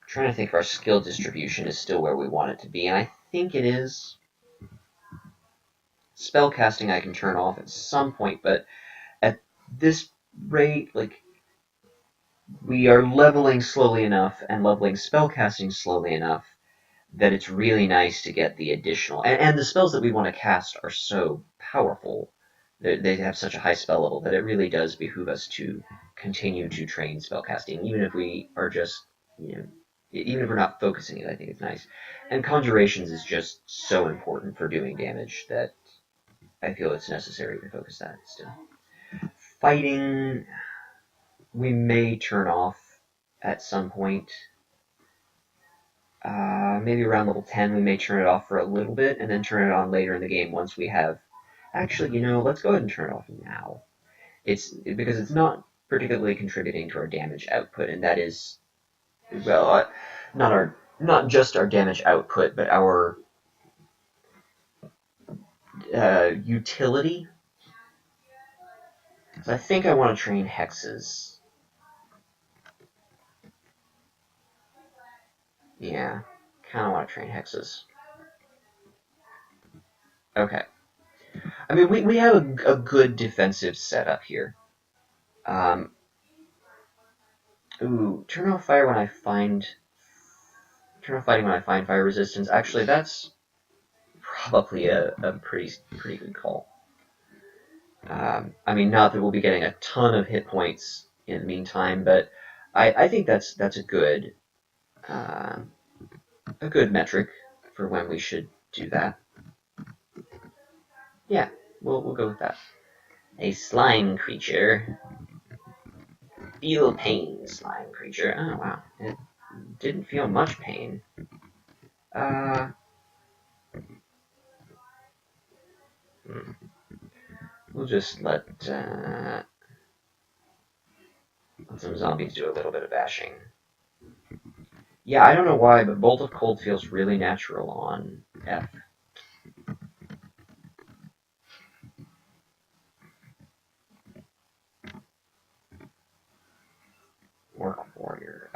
trying to think if our skill distribution is still where we want it to be, and I think it is. Spellcasting I can turn off at some point, but at this rate, like, we are leveling slowly enough and leveling spellcasting slowly enough that it's really nice to get the additional. And the spells that we want to cast are so powerful. They have such a high spell level that it really does behoove us to continue to train spellcasting, even if we are just, even if we're not focusing it. I think it's nice. And conjurations is just so important for doing damage that I feel it's necessary to focus that still. Fighting, we may turn off at some point. Maybe around level 10, we may turn it off for a little bit, and then turn it on later in the game once we have... Actually, let's go ahead and turn it off now. Because it's not particularly contributing to our damage output, and that is, well, not just our damage output, but our utility. So I think I want to train hexes. Yeah, kind of want to train hexes. Okay. I mean, we have a good defensive setup here. Turn off fire when I find... Turn off fighting when I find fire resistance. Actually, that's probably a pretty good call. I mean, not that we'll be getting a ton of hit points in the meantime, but I think that's a good metric for when we should do that. Yeah, we'll go with that. A slime creature. Feel pain, slime creature. Oh wow, it didn't feel much pain. We'll just let some zombies do a little bit of bashing. Yeah, I don't know why, but Bolt of Cold feels really natural on F. Orc Warrior.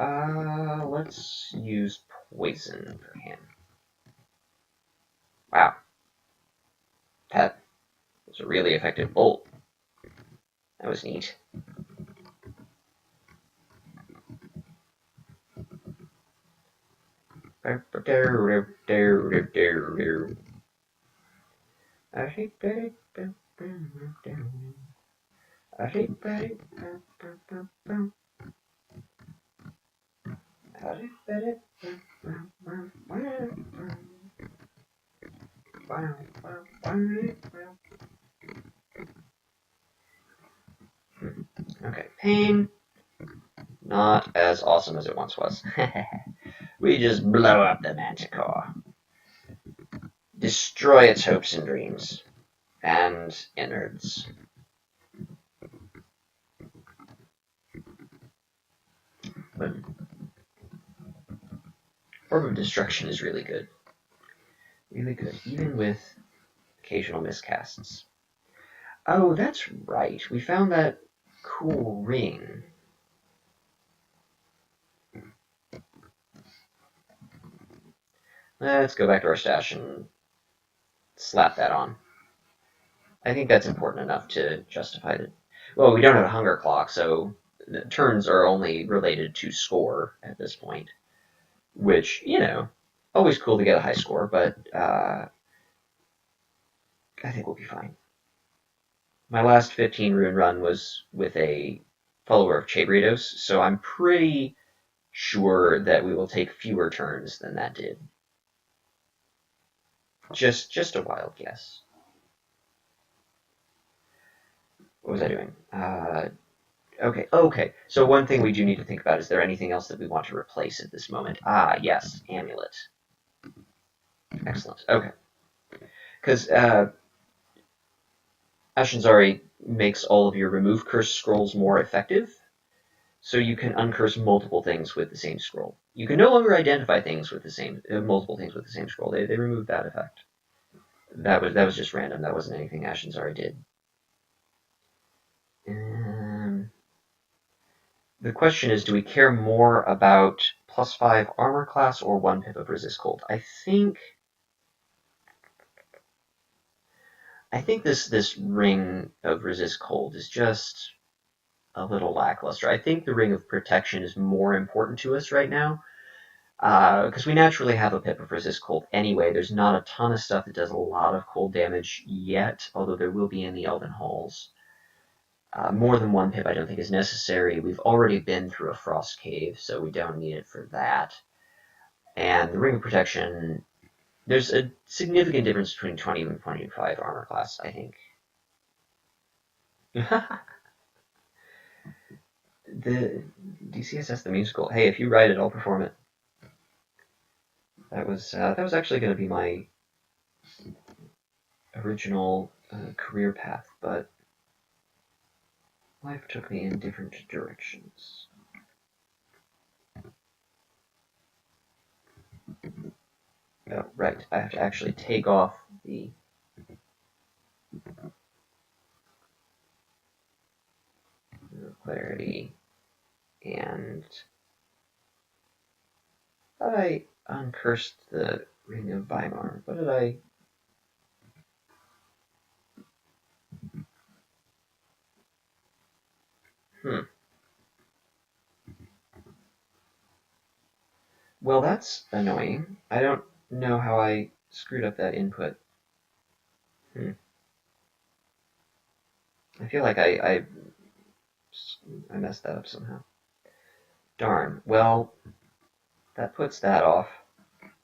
Let's use Poison for him. Wow. That was a really effective bolt. That was neat. Okay, pain. Not as awesome as it once was. We just blow up the Manticore. Destroy its hopes and dreams. And innards. But Orb of Destruction is really good. Really good, even with occasional miscasts. Oh, that's right. We found that cool ring. Let's go back to our stash and slap that on. I think that's important enough to justify it. Well, we don't have a hunger clock, so the turns are only related to score at this point. Which, always cool to get a high score, but I think we'll be fine. My last 15 rune run was with a follower of Chabritos, so I'm pretty sure that we will take fewer turns than that did. Just a wild guess. What was I doing? Okay. So one thing we do need to think about, is there anything else that we want to replace at this moment? Yes, amulet. Excellent. Okay. Because Ashinzari makes all of your remove curse scrolls more effective, so you can uncurse multiple things with the same scroll. You can no longer identify things with the same multiple things with the same scroll. They removed that effect. That was just random. That wasn't anything Ashinzari did. The question is, do we care more about +5 armor class or 1 pip of resist cold? I think this ring of resist cold is just a little lackluster. I think the ring of protection is more important to us right now, because we naturally have a pip of resist cold anyway. There's not a ton of stuff that does a lot of cold damage yet, although there will be in the Elven Halls. More than 1 pip I don't think is necessary. We've already been through a frost cave, so we don't need it for that. And the ring of protection, there's a significant difference between 20 and 25 armor class, I think. The DCSS the musical. Hey, if you write it, I'll perform it. That was actually going to be my original career path, but life took me in different directions. Oh, right. I have to actually take off the clarity, and thought I uncursed the Ring of Weimar. What did I? Well, that's annoying. I don't know how I screwed up that input. I feel like I messed that up somehow. Darn. Well, that puts that off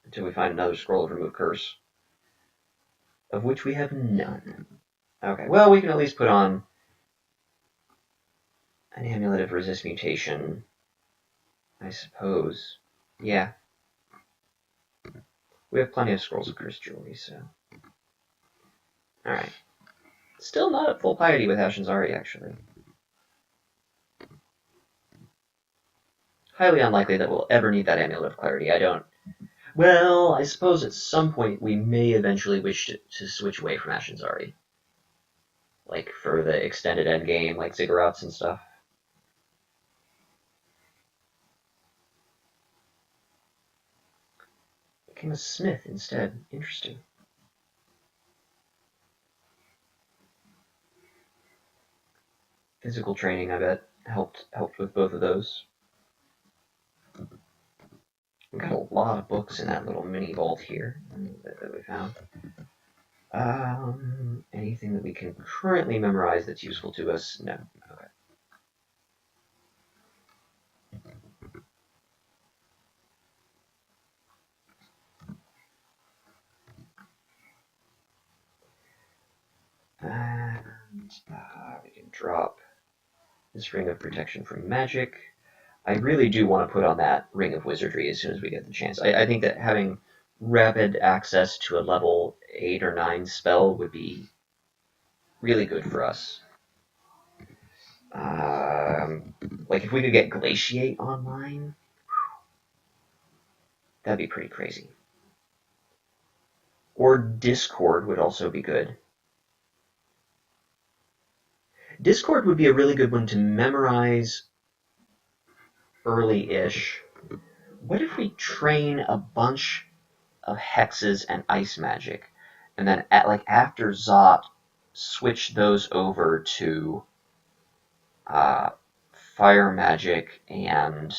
until we find another scroll of remove curse, of which we have none. Okay, well, we can at least put on an amulet of resist mutation, I suppose. Yeah. We have plenty of scrolls of curse jewelry, so. Alright. Still not at full piety with Ashinzari, actually. Highly unlikely that we'll ever need that amulet of clarity. I don't. Well, I suppose at some point we may eventually wish to switch away from Ashinzari. Like for the extended endgame, like Ziggurats and stuff. Became a smith instead. Interesting. Physical training, I bet, helped with both of those. We've got a lot of books in that little mini vault here that we found. Anything that we can currently memorize that's useful to us? No. Okay. And we can drop this Ring of Protection from Magic. I really do want to put on that Ring of Wizardry as soon as we get the chance. I think that having rapid access to a level 8 or 9 spell would be really good for us. Like if we could get Glaciate online, that'd be pretty crazy. Or Discord would also be good. Discord would be a really good one to memorize early-ish. What if we train a bunch of hexes and ice magic, and then after Zot, switch those over to fire magic and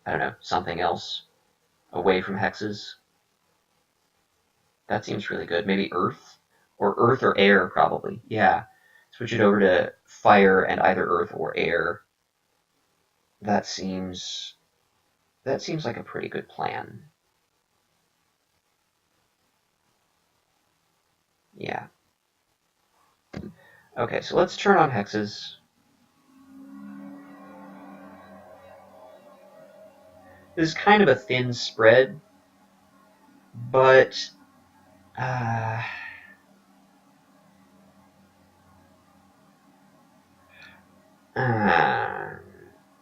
I don't know, something else away from hexes? That seems really good. Maybe earth or air, probably. Yeah. Switch it over to fire and either earth or air. That seems like a pretty good plan. Yeah. Okay, so let's turn on hexes. This is kind of a thin spread, but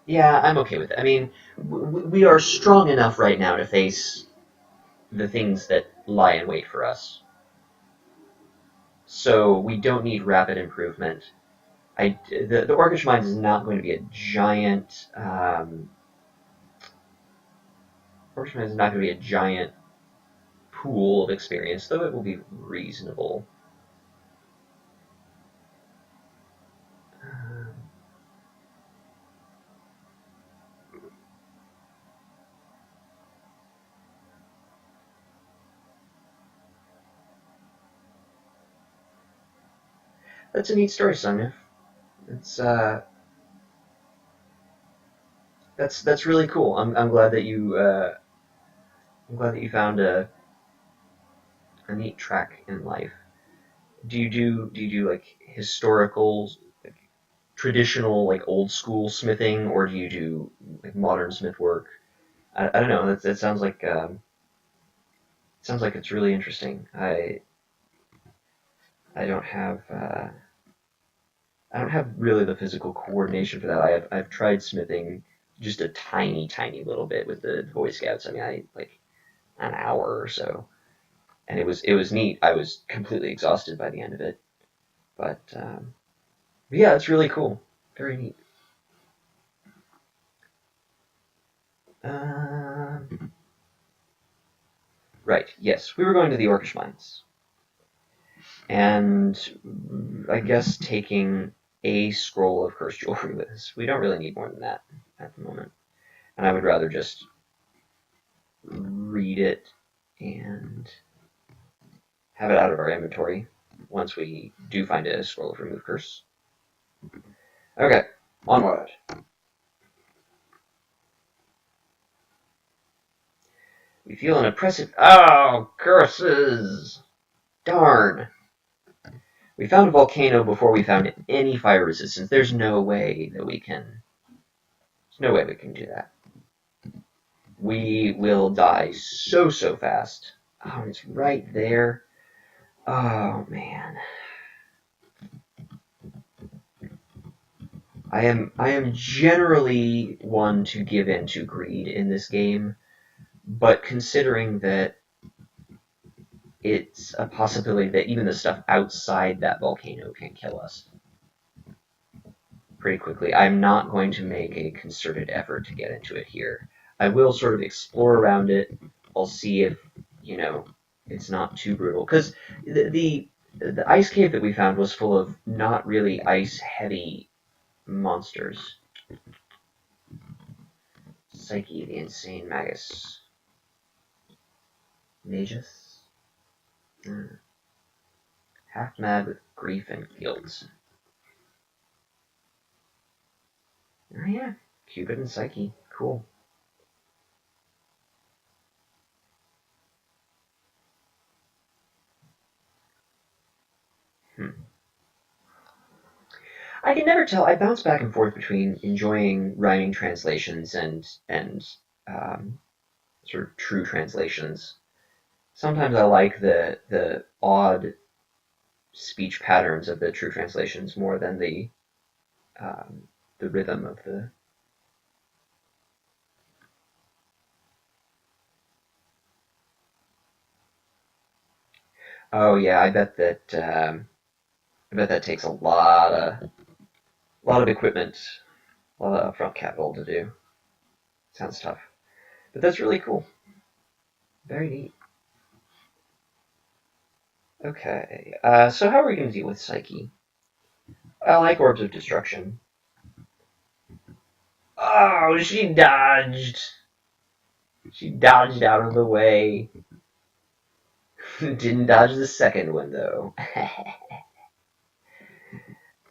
yeah, I'm okay with it. I mean, we are strong enough right now to face the things that lie in wait for us. So we don't need rapid improvement. The Orcish Mines is not going to be a giant. Orcish Mines is not going to be a giant pool of experience, though it will be reasonable. That's a neat story, Sonia. It's that's really cool. I'm glad that you found a neat track in life. Do you do like historical, like, traditional, like old school smithing, or do you do like modern smith work? I don't know. That sounds like it's really interesting. I don't have I don't have really the physical coordination for that. I've tried smithing just a tiny little bit with the Boy Scouts. I mean, I like an hour or so, and it was neat. I was completely exhausted by the end of it, but yeah, it's really cool. Very neat. Um, right. Yes, we were going to the Orcish Mines, and I guess taking a scroll of cursed jewelry with us. We don't really need more than that at the moment, and I would rather just read it and have it out of our inventory once we do find a scroll of remove curse. Okay, onward. We feel an oppressive. Oh, curses! Darn. We found a volcano before we found any fire resistance. There's no way that we can. There's no way we can do that. We will die so fast. Oh, it's right there. Oh man. I am generally one to give in to greed in this game, but considering that it's a possibility that even the stuff outside that volcano can kill us pretty quickly, I'm not going to make a concerted effort to get into it here. I will sort of explore around it. I'll see if, it's not too brutal. Because the ice cave that we found was full of not really ice-heavy monsters. Psyche, the insane magus. Magus? Half mad with grief and guilt. Oh yeah, Cupid and Psyche. Cool. I can never tell. I bounce back and forth between enjoying rhyming translations and um, sort of true translations. Sometimes I like the odd speech patterns of the true translations more than the rhythm of the. Oh yeah, I bet that takes a lot of equipment, a lot of upfront capital to do. Sounds tough, but that's really cool. Very neat. Okay, so how are we going to deal with Psyche? I like Orbs of Destruction. Oh, she dodged. She dodged out of the way. Didn't dodge the second one, though.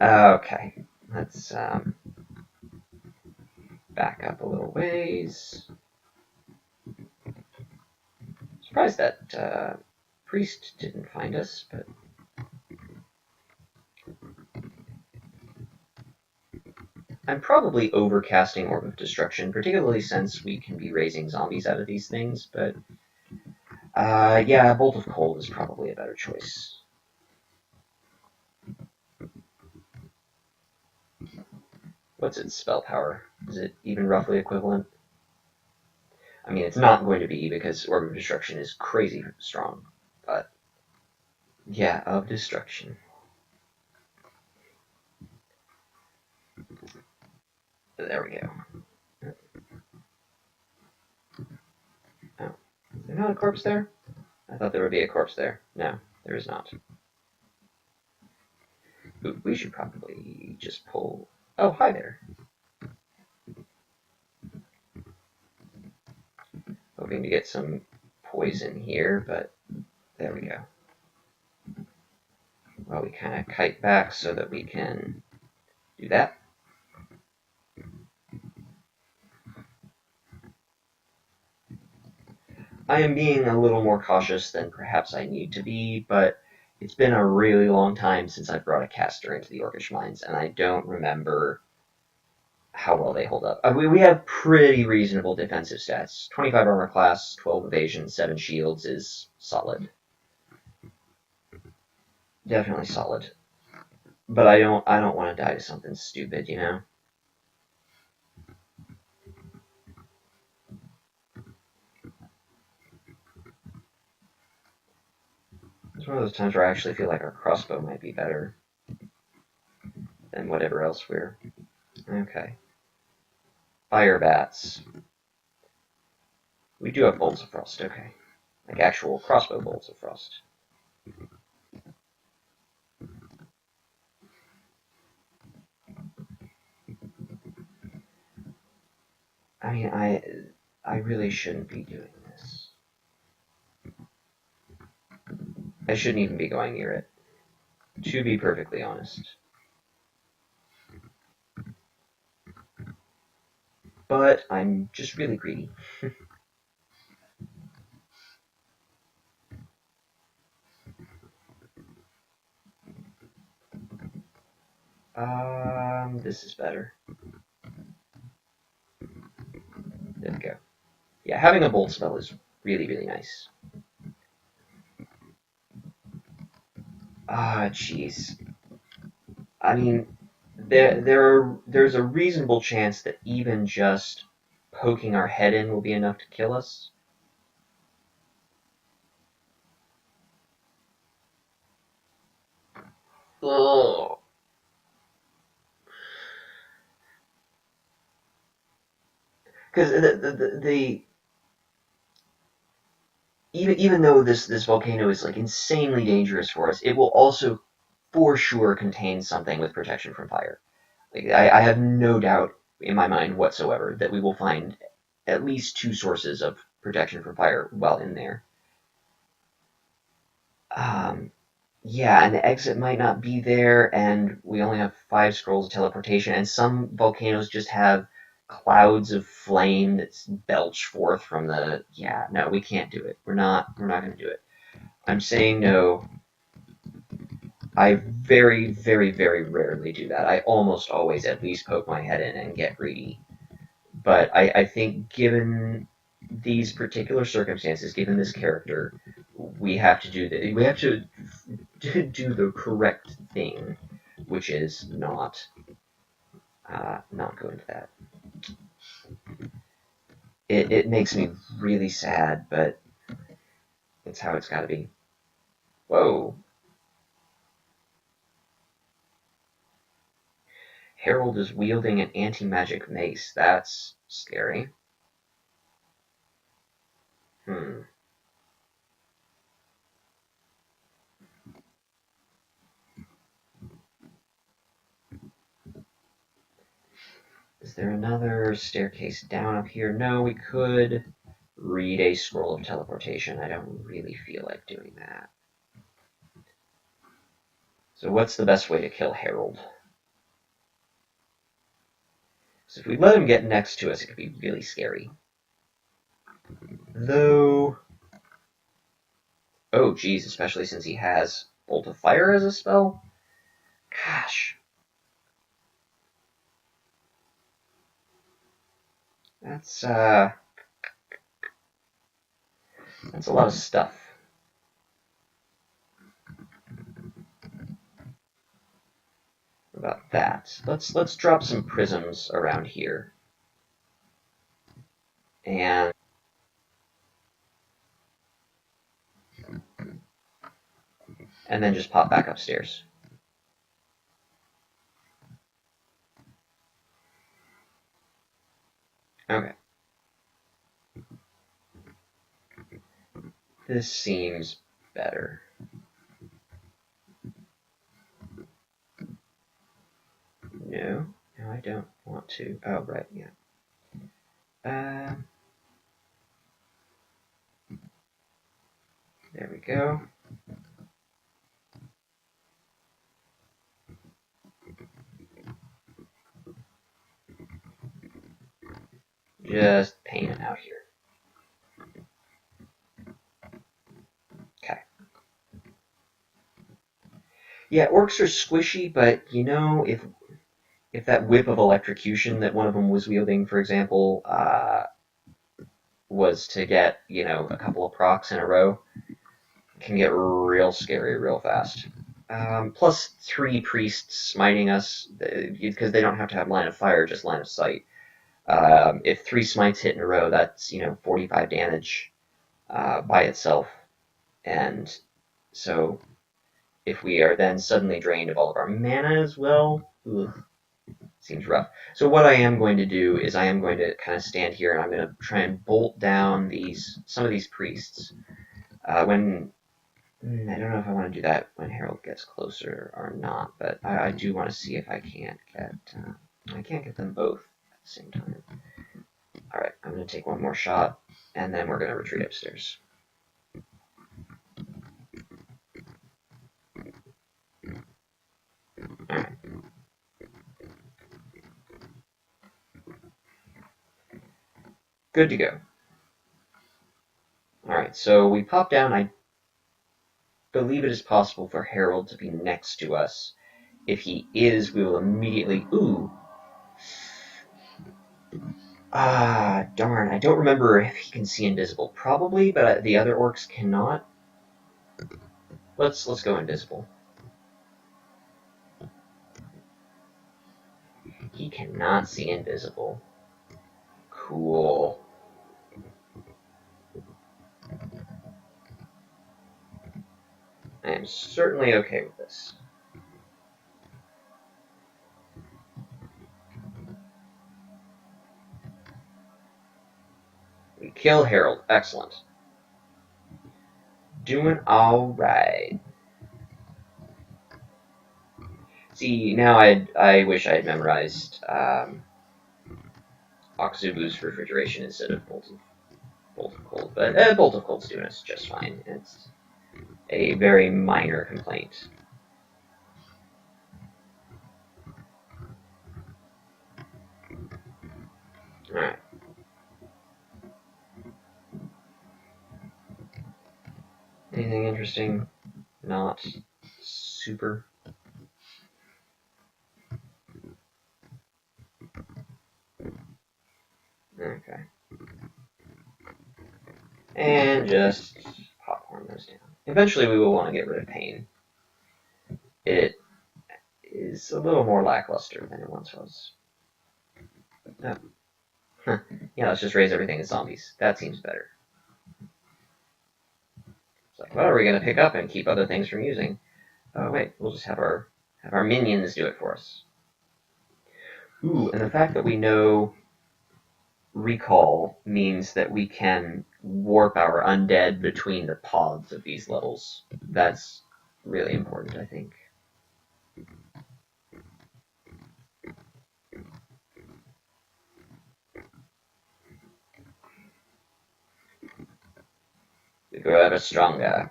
Okay, let's back up a little ways. Surprised that priest didn't find us, but I'm probably overcasting Orb of Destruction, particularly since we can be raising zombies out of these things, but yeah, Bolt of Cold is probably a better choice. What's its spell power? Is it even roughly equivalent? I mean, it's not going to be because Orb of Destruction is crazy strong, but yeah, of Destruction. There we go. Oh, is there not a corpse there? I thought there would be a corpse there. No, there is not. Ooh, we should probably just pull... Oh, hi there. Hoping to get some poison here, but there we go. Well, we kind of kite back so that we can do that. I am being a little more cautious than perhaps I need to be, but it's been a really long time since I've brought a caster into the Orcish Mines, and I don't remember how well they hold up. We have pretty reasonable defensive stats. 25 armor class, 12 evasion, 7 shields is solid. Definitely solid. But I don't want to die to something stupid, you know? It's one of those times where I actually feel like our crossbow might be better than whatever else we're... Okay. Fire bats. We do have bolts of frost, okay. Like actual crossbow bolts of frost. I mean, I really shouldn't be doing this. I shouldn't even be going near it, to be perfectly honest. But I'm just really greedy. This is better. There we go. Yeah, having a bolt spell is really, really nice. Ah, jeez. I mean, there's a reasonable chance that even just poking our head in will be enough to kill us. Ugh. Because the even though this volcano is like insanely dangerous for us, it will also for sure contain something with protection from fire. Like, I have no doubt in my mind whatsoever that we will find at least 2 sources of protection from fire while in there. Yeah, and the exit might not be there, and we only have 5 scrolls of teleportation, and some volcanoes just have clouds of flame that belch forth from the... Yeah, no, we can't do it. We're not going to do it. I'm saying no. I very, very, very rarely do that. I almost always at least poke my head in and get greedy. But I think given these particular circumstances, given this character, we have to do we have to do the correct thing, which is not go into that. It makes me really sad, but it's how it's got to be. Whoa. Harold is wielding an anti-magic mace. That's scary. Is there another staircase down up here? No, we could read a scroll of teleportation. I don't really feel like doing that. So what's the best way to kill Harold? So if we let him get next to us, it could be really scary. Though... Oh, geez, especially since he has Bolt of Fire as a spell? Gosh. That's a lot of stuff. About that. Let's drop some prisms around here. And then just pop back upstairs. Okay. This seems better. No, I don't want to. Oh, right, yeah. There we go. Just paint it out here. Okay. Yeah, orcs are squishy, but you know, if that whip of electrocution that one of them was wielding, for example, was to get, you know, a couple of procs in a row, it can get real scary real fast. Plus 3 priests smiting us, because they don't have to have line of fire, just line of sight. If 3 smites hit in a row, that's, 45 damage by itself. And so if we are then suddenly drained of all of our mana as well, ugh, seems rough. So what I am going to do is I am going to kind of stand here and I'm going to try and bolt down some of these priests. I don't know if I want to do that when Harold gets closer or not, but I do want to see if I can't get I can't get them both at the same time. All right, I'm going to take one more shot, and then we're going to retreat upstairs. All right. Good to go. All right, so we pop down. I believe it is possible for Harold to be next to us. If he is, we will immediately... Ooh. Ah, darn. I don't remember if he can see invisible. Probably, but the other orcs cannot. Let's go invisible. He cannot see invisible. Cool. I am certainly okay with this. We kill Harold. Excellent. Doing alright. See, now I wish I had memorized Oxubu's refrigeration instead of Bolt of Cold. But Bolt of Cold's doing us just fine. It's a very minor complaint. Alright. Anything interesting? Not super. Okay. And just popcorn those down. Eventually we will want to get rid of pain. It is a little more lackluster than it once was. Oh. Huh. Yeah, let's just raise everything as zombies. That seems better. It's like, what are we going to pick up and keep other things from using? Oh, wait, we'll just have our minions do it for us. Ooh, and the fact that we know recall means that we can warp our undead between the pods of these levels. That's really important, I think. We grow ever stronger.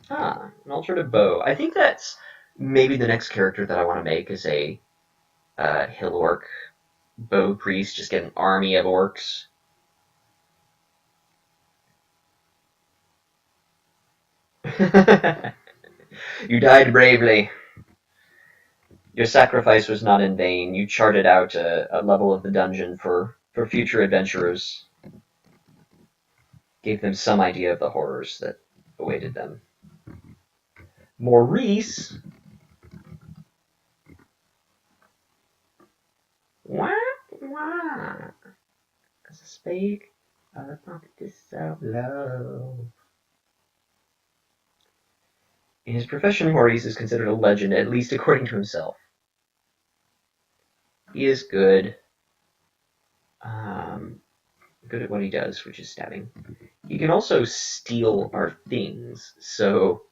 Ah, an alternative bow. I think that's maybe the next character that I want to make is a hill orc bow priest. Just get an army of orcs. You died bravely. Your sacrifice was not in vain. You charted out a level of the dungeon for for future adventurers. Gave them some idea of the horrors that awaited them. Maurice. Wah, wah. As a spade of the pockets of love. In his profession, Maurice is considered a legend, at least according to himself. He is good. Good at what he does, which is stabbing. He can also steal our things, so...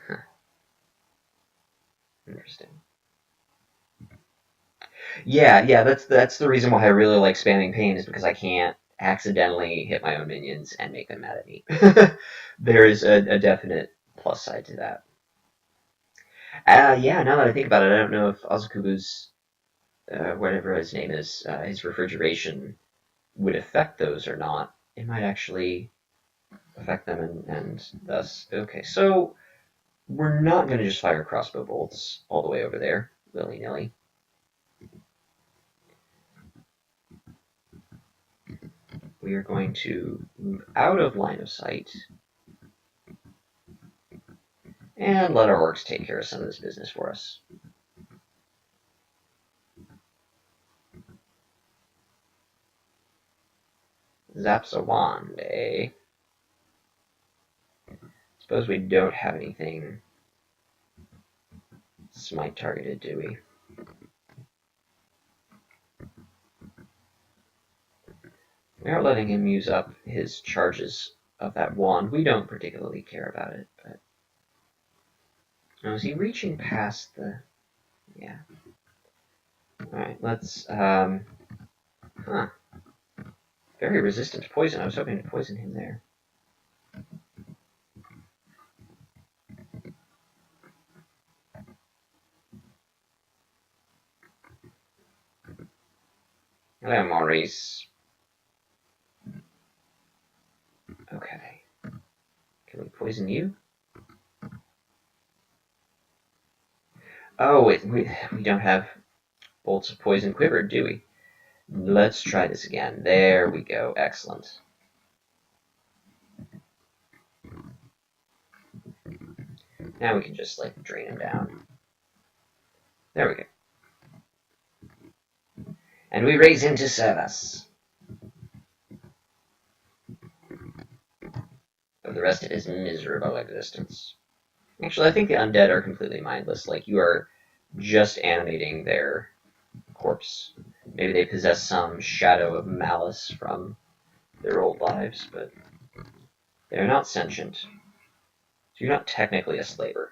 Huh. Interesting. Yeah, that's the reason why I really like spamming pain, is because I can't accidentally hit my own minions and make them mad at me. There is a definite plus side to that. Yeah, now that I think about it, I don't know if Azukubu's, whatever his name is, his refrigeration would affect those or not. It might actually affect them, and thus... Okay, so we're not going to just fire crossbow bolts all the way over there, willy-nilly. We are going to move out of line of sight and let our orcs take care of some of this business for us. Zaps a wand, eh? Suppose we don't have anything smite targeted, do we? We are letting him use up his charges of that wand. We don't particularly care about it, but... Oh, is he reaching past the... Yeah. Alright, let's... Huh. Very resistant to poison. I was hoping to poison him there. Hello, Maurice. Okay. Can we poison you? Oh, wait, we don't have bolts of poison quivered, do we? Let's try this again. There we go. Excellent. Now we can just, like, drain him down. There we go. And we raise him to serve us. Of the rest of his miserable existence. Actually, I think the undead are completely mindless. Like, you are just animating their corpse. Maybe they possess some shadow of malice from their old lives, but they're not sentient. So you're not technically a slaver.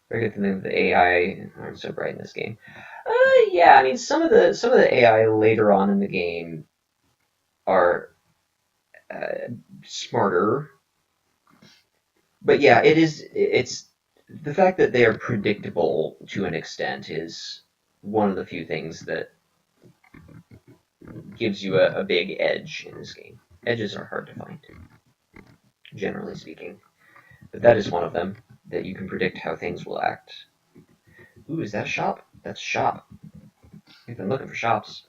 Very good thing that the AI aren't so bright in this game. Yeah, I mean, some of the AI later on in the game are smarter, but yeah, it's the fact that they are predictable to an extent is one of the few things that gives you a big edge in this game. Edges are hard to find, generally speaking, but that is one of them, that you can predict how things will act. Ooh, is that a shop? That's a shop. We've been looking for shops.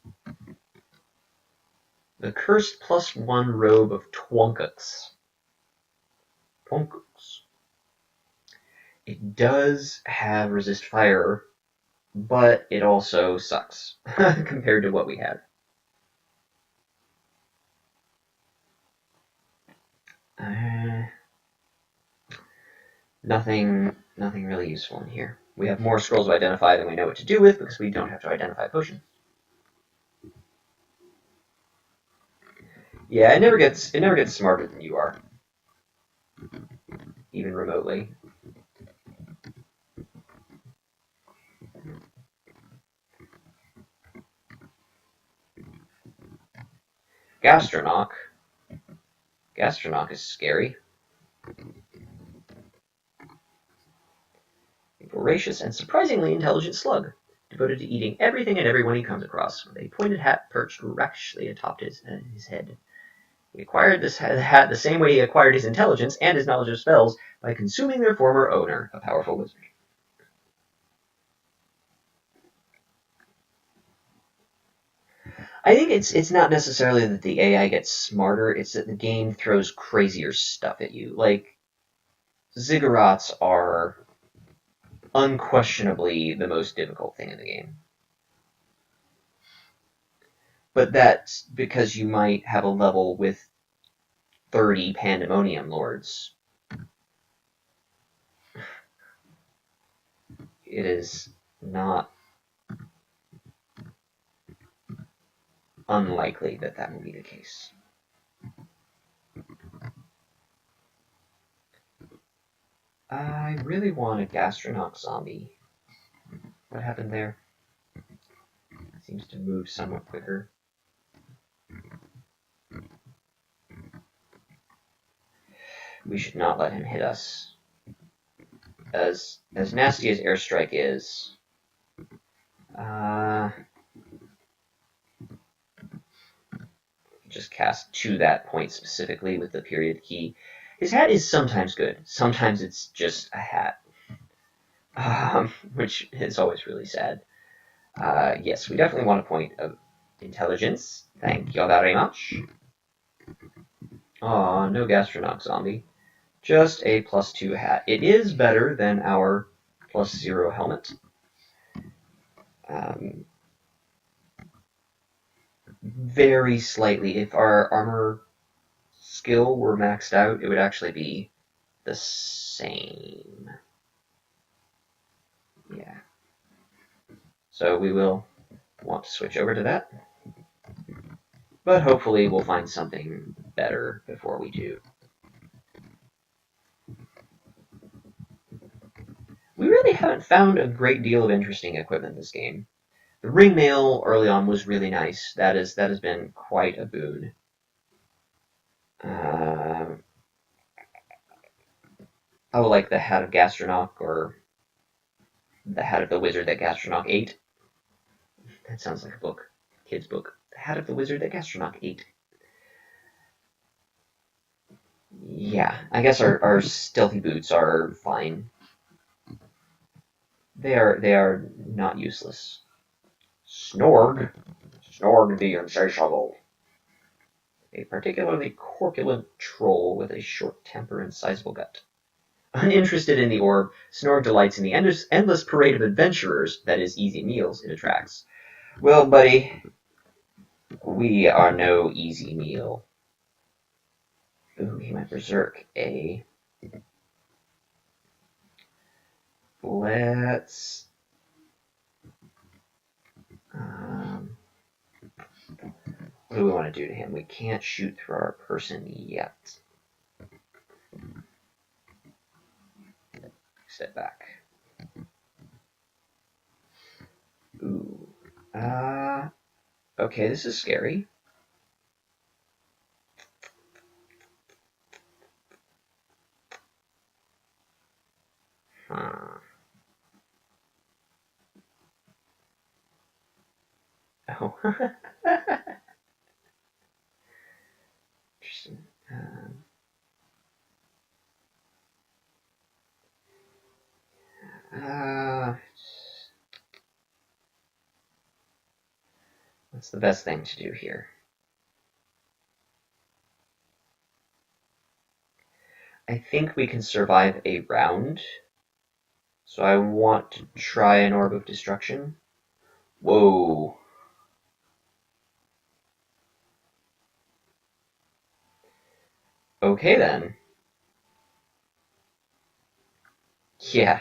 The cursed +1 robe of Twonkuts. It does have resist fire, but it also sucks compared to what we have. Nothing really useful in here. We have more scrolls to identify than we know what to do with because we don't have to identify potions. Yeah, it never gets smarter than you are, even remotely. Gastronach. Gastronach is scary. A voracious and surprisingly intelligent slug, devoted to eating everything and everyone he comes across, with a pointed hat perched rakishly atop his head. He acquired this hat the same way he acquired his intelligence and his knowledge of spells, by consuming their former owner, a powerful wizard. I think it's not necessarily that the AI gets smarter, it's that the game throws crazier stuff at you. Like, ziggurats are unquestionably the most difficult thing in the game. But that's because you might have a level with 30 Pandemonium Lords. It is not unlikely that that will be the case. I really want a Gastronaut zombie. What happened there? It seems to move somewhat quicker. We should not let him hit us. As nasty as Airstrike is, just cast to that point specifically with the period key. His hat is sometimes good. Sometimes it's just a hat, which is always really sad. Yes, we definitely want a point of intelligence. Thank you very much. Aw, no Gastronaut zombie. Just a +2 hat. It is better than our +0 helmet. Very slightly. If our armor skill were maxed out, it would actually be the same. Yeah. So we will want to switch over to that. But hopefully we'll find something better before we do. We really haven't found a great deal of interesting equipment in this game. The ring mail early on was really nice. That has been quite a boon. I would like the Hat of Gastronaut, or the Hat of the Wizard that Gastronaut ate. That sounds like a book. Kid's book. The Hat of the Wizard that Gastronaut ate. Yeah, I guess our stealthy boots are fine. They are not useless. Snorg the Insatiable. A particularly corpulent troll with a short temper and sizable gut. Uninterested in the orb, Snorg delights in the endless parade of adventurers, that is, easy meals, it attracts. Well, buddy, we are no easy meal. Ooh, he might berserk. Let's... what do we want to do to him? We can't shoot through our person yet. Step back. Ooh. Okay, this is scary. Oh. Interesting. What's the best thing to do here? I think we can survive a round. So I want to try an Orb of Destruction. Whoa. Okay then. Yeah,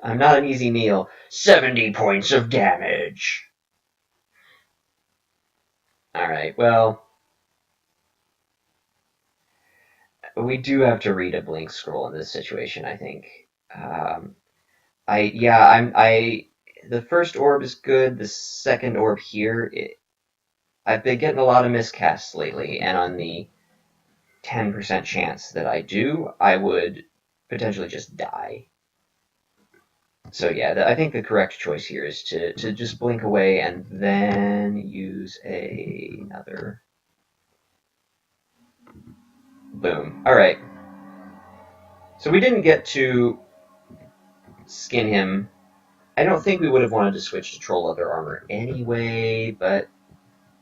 I'm not an easy meal. 70 points of damage. Alright, well, we do have to read a blink scroll in this situation, I think. The first orb is good. The second orb here, I've been getting a lot of miscasts lately, and on the 10% chance that I do, I would potentially just die. So yeah, I think the correct choice here is to just blink away and then use another Boom. Alright. So we didn't get to skin him. I don't think we would have wanted to switch to Troll Leather Armor anyway, but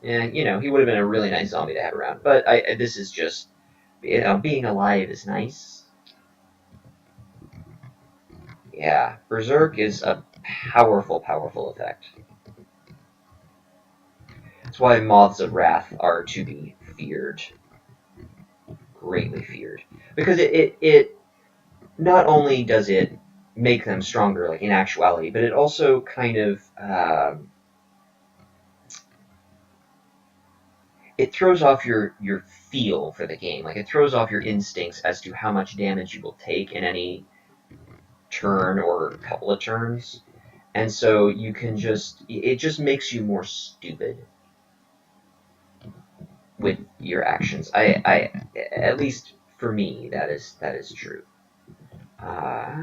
you know, he would have been a really nice zombie to have around. But this is just, you know, being alive is nice. Yeah, Berserk is a powerful, powerful effect. That's why Moths of Wrath are to be feared. Greatly feared. Because it not only does it make them stronger, like in actuality, but it also kind of it throws off your feel for the game. Like it throws off your instincts as to how much damage you will take in any turn or couple of turns. And so you can it just makes you more stupid with your actions. I at least for me, that is true. Uh,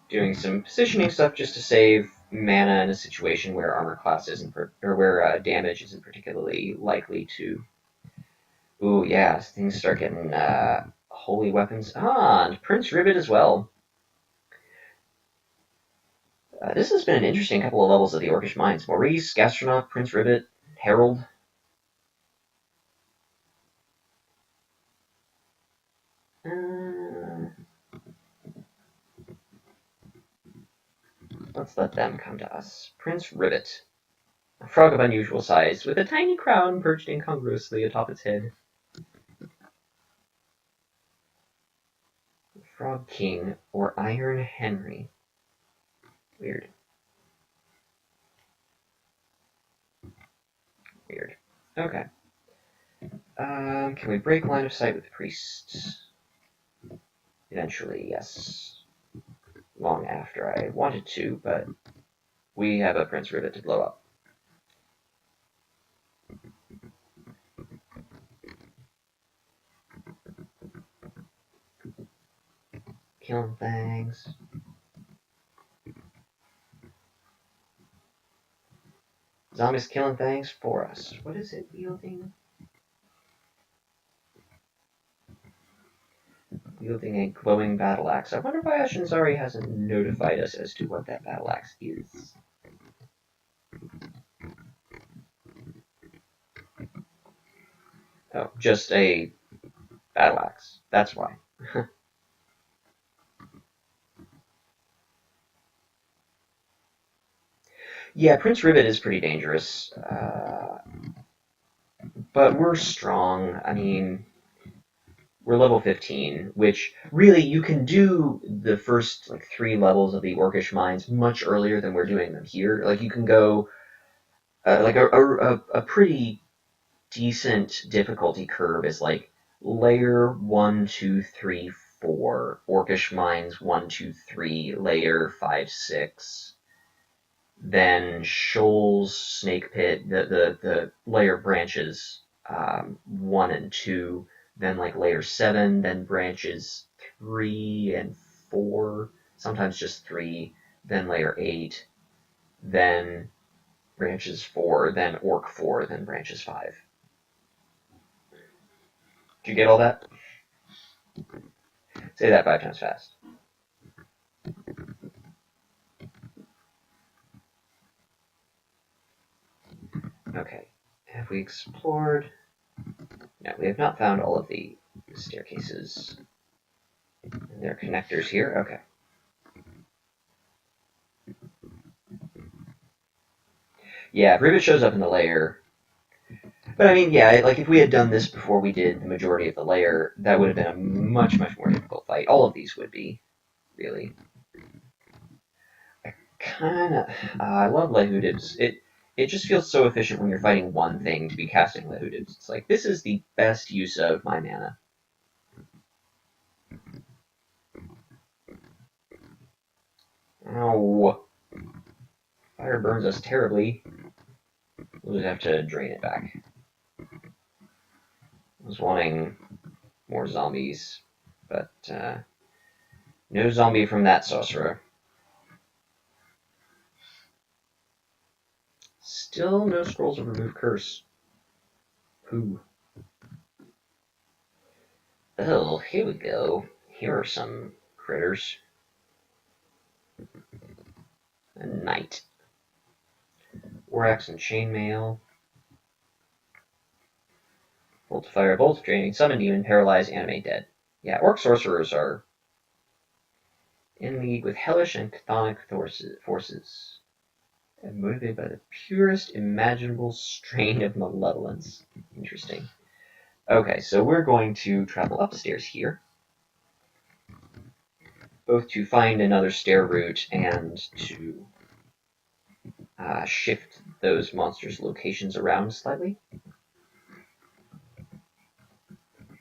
Doing some positioning stuff just to save mana in a situation where armor class isn't, or where damage isn't particularly likely to. Ooh, yeah, things start getting holy weapons. Ah, and Prince Rivet as well. This has been an interesting couple of levels of the Orcish Mines. Maurice, Gastronaut, Prince Rivet, Herald. Let's let them come to us. Prince Rivet. A frog of unusual size, with a tiny crown perched incongruously atop its head. Frog King, or Iron Henry. Weird. Weird. Okay. Can we break line of sight with the priests? Eventually, yes. Long after I wanted to, but we have a Prince Rivet to blow up. Killing things. Zombies killing things for us. What is it wielding? Wielding a glowing battle axe. I wonder why Ashinzari hasn't notified us as to what that battle axe is. Oh, just a battle axe. That's why. Yeah, Prince Rivet is pretty dangerous. But we're strong. I mean, we're level 15, which really you can do the first like 3 levels of the Orcish Mines much earlier than we're doing them here. Like you can go like a pretty decent difficulty curve is like layer 1, 2, 3, 4, Orcish Mines 1, 2, 3, layer 5, 6. Then Shoals, Snake Pit, the layer branches 1 and 2, then like layer 7, then branches 3 and 4, sometimes just 3, then layer 8, then branches 4, then Orc 4, then branches 5. Did you get all that? Say that 5 times fast. Okay. Have we explored? No, we have not found all of the staircases. And there are connectors here. Okay. Yeah, Rivet shows up in the layer. But I mean, yeah, like if we had done this before we did the majority of the layer, that would have been a much, much more difficult fight. All of these would be, really. I love Lehudibs. It just feels so efficient when you're fighting one thing to be casting Lehudibs. It's like, this is the best use of my mana. Ow. Fire burns us terribly. We'll just have to drain it back. I was wanting more zombies, but no zombie from that sorcerer. Still no scrolls of remove curse. Ooh. Oh, here we go. Here are some critters. A knight. Orax and chainmail. Bolt of fire, bolt of draining, summon demon, paralyze, animate, dead. Yeah, orc sorcerers are in league with hellish and chthonic forces, and motivated by the purest imaginable strain of malevolence. Interesting. Okay, so we're going to travel upstairs here, both to find another stair route and to shift those monsters' locations around slightly.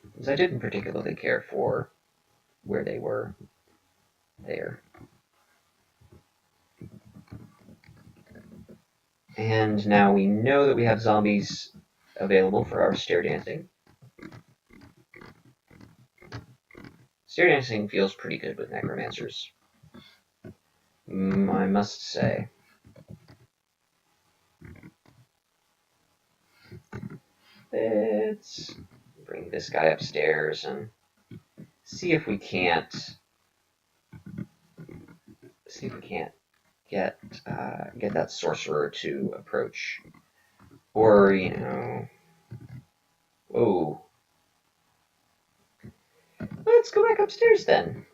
Because I didn't particularly care for where they were there. And now we know that we have zombies available for our stair dancing. Stair dancing feels pretty good with necromancers, I must say. Let's bring this guy upstairs and see if we can't get that sorcerer to approach, or whoa. Let's go back upstairs then.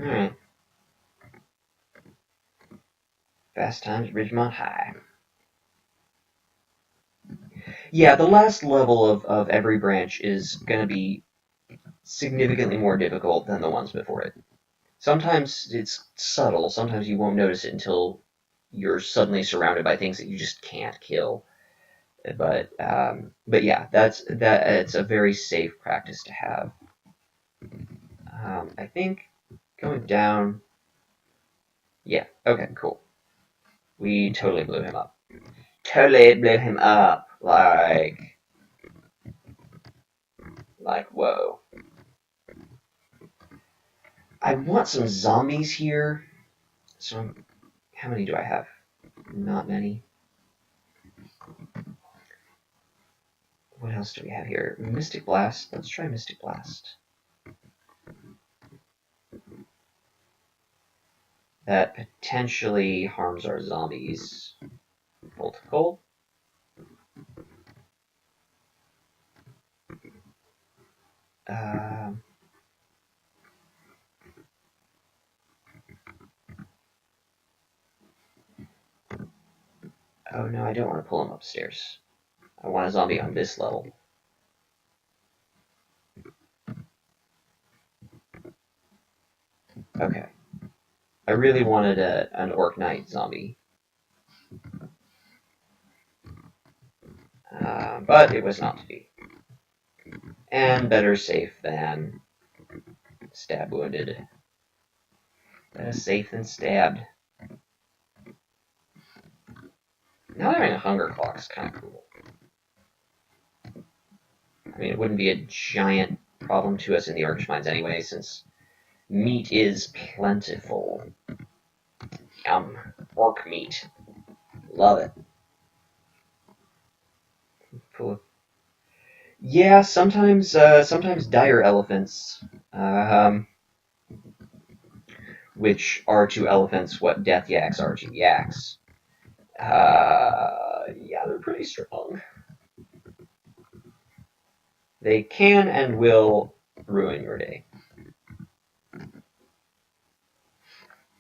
Alright. Fast Times at Ridgemont High. Yeah, the last level of every branch is going to be significantly more difficult than the ones before it. Sometimes it's subtle, sometimes you won't notice it until you're suddenly surrounded by things that you just can't kill. But yeah, it's a very safe practice to have. I think going down. Yeah. Okay. Cool. We totally blew him up. Totally blew him up. Like whoa. I want some zombies here. So how many do I have? Not many. What else do we have here? Mystic Blast. Let's try Mystic Blast. That potentially harms our zombies. Bolt of Cold. Oh no, I don't want to pull him upstairs. I want a zombie on this level. Okay. I really wanted an Orc Knight zombie. But it was not to be. And better safe than stab wounded. Better safe than stabbed. Now having a hunger clock is kind of cool. I mean, it wouldn't be a giant problem to us in the Archmines anyway, since meat is plentiful. Yum. Orc meat. Love it. Cool. Yeah, sometimes dire elephants, which are to elephants what death yaks are to yaks. Yeah, they're pretty strong. They can and will ruin your day.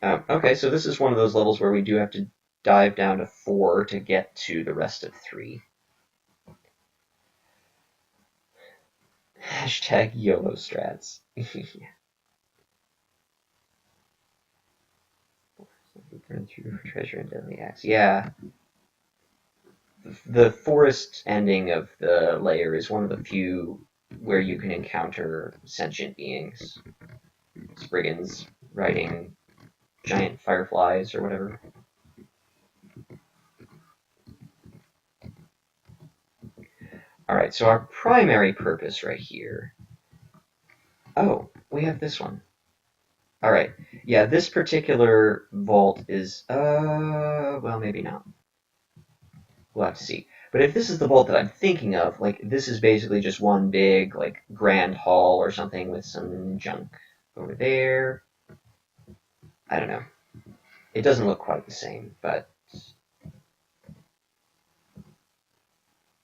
Okay, so this is one of those levels where we do have to dive down to 4 to get to the rest of 3. Hashtag YOLO strats. Burn through treasure and deadly axe. Yeah. The forest ending of the layer is one of the few where you can encounter sentient beings. Spriggans riding giant fireflies or whatever. Alright, so our primary purpose right here... Oh, we have this one. Alright, yeah, this particular vault is... well, maybe not. We'll have to see. But if this is the vault that I'm thinking of, like, this is basically just one big, like, grand hall or something with some junk over there. I don't know. It doesn't look quite the same, but...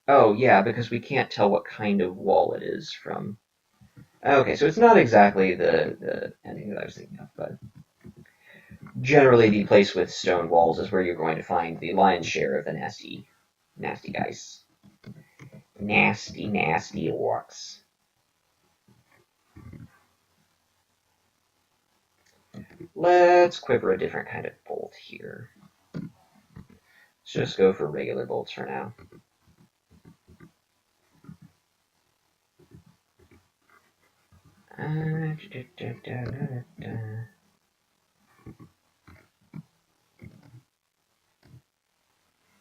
Oh, yeah, because we can't tell what kind of wall it is from... Okay, so it's not exactly the ending that I was thinking of, but... Generally, the place with stone walls is where you're going to find the lion's share of the nasty guys. Nasty orcs. Let's quiver a different kind of bolt here. Let's just go for regular bolts for now.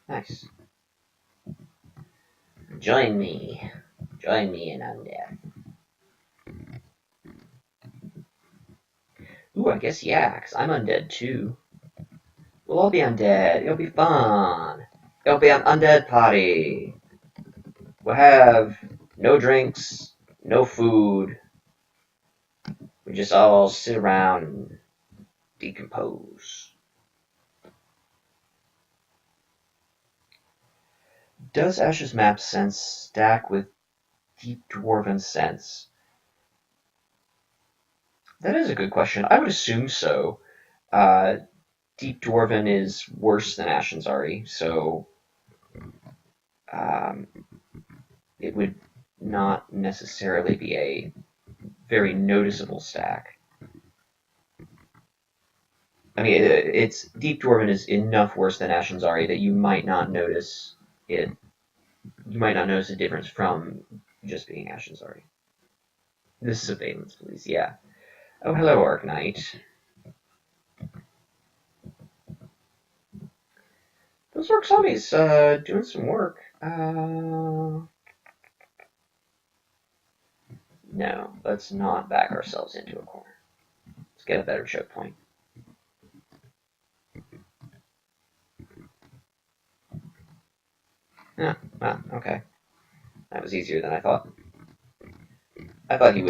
Nice. Join me in undeath. Ooh, I guess yeah, because I'm undead too. We'll all be undead. It'll be fun. It'll be an undead party. We'll have no drinks, no food. We just all sit around and decompose. Does Ash's map sense stack with Deep Dwarven sense? That is a good question. I would assume so. Deep Dwarven is worse than Ashen's so it would not necessarily be a very noticeable stack. I mean, it's Deep Dwarven is enough worse than Ashen's that you might not notice it. You might not notice a difference from just being Ashen's This is a Valen's Police, yeah. Oh, hello, Arknight. Those orc zombies doing some work. No, let's not back ourselves into a corner. Let's get a better choke point. Yeah, well, okay. That was easier than I thought. I thought it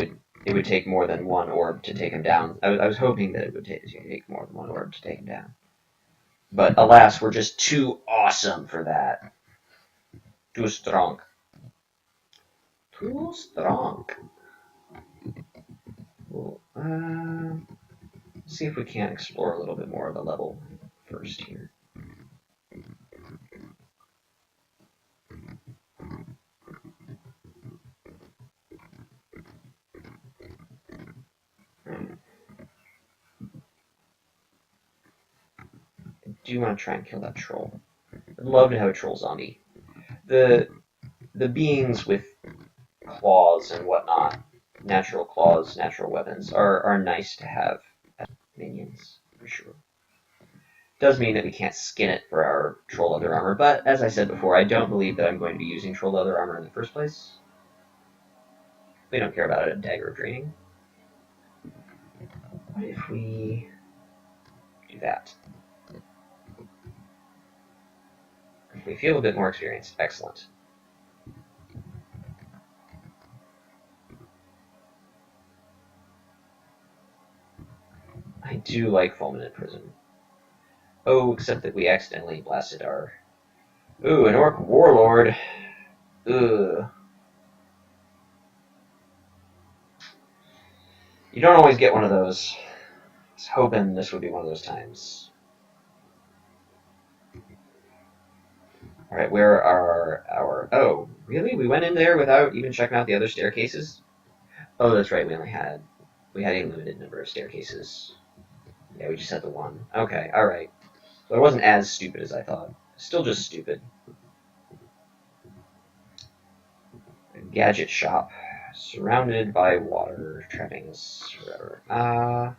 would take more than one orb to take him down. I was hoping that it would take more than one orb to take him down. But alas, we're just too awesome for that. Too strong. Too strong. Well, see if we can't explore a little bit more of the level first here. I do want to try and kill that troll. I'd love to have a troll zombie. The beings with claws and whatnot, natural claws, natural weapons, are nice to have as minions, for sure. Does mean that we can't skin it for our troll leather armor, but as I said before, I don't believe that I'm going to be using troll leather armor in the first place. We don't care about a dagger of draining. What if we do that? If we feel a bit more experienced, excellent. I do like Fulminant Prison. Oh, except that we accidentally blasted our... Ooh, an orc warlord. Ugh. You don't always get one of those. I was hoping this would be one of those times. Alright, where are our... Oh, really? We went in there without even checking out the other staircases? Oh, that's right, we had a limited number of staircases. Yeah, we just had the one. Okay, alright. So it wasn't as stupid as I thought. Still just stupid. Gadget shop. Surrounded by water. Trappings. Whatever. I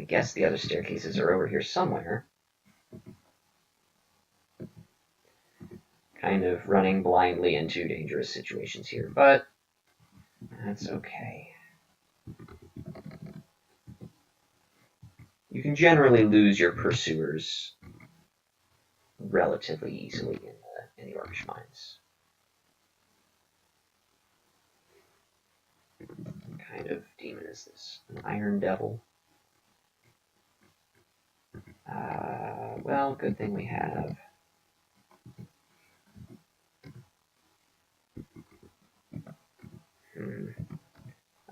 guess the other staircases are over here somewhere. Kind of running blindly into dangerous situations here, but that's okay. You can generally lose your pursuers relatively easily in the Orcish mines. What kind of demon is this? An Iron Devil? Well, good thing we have.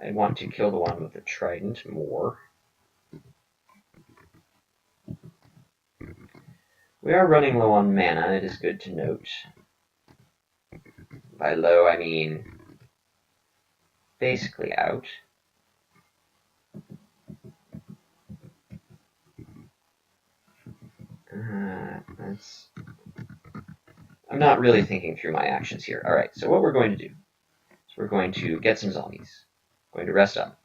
I want to kill the one with the trident more. We are running low on mana, it is good to note. By low, I mean basically out. I'm not really thinking through my actions here. Alright, so what we're going to do is we're going to get some zombies. Going to rest up.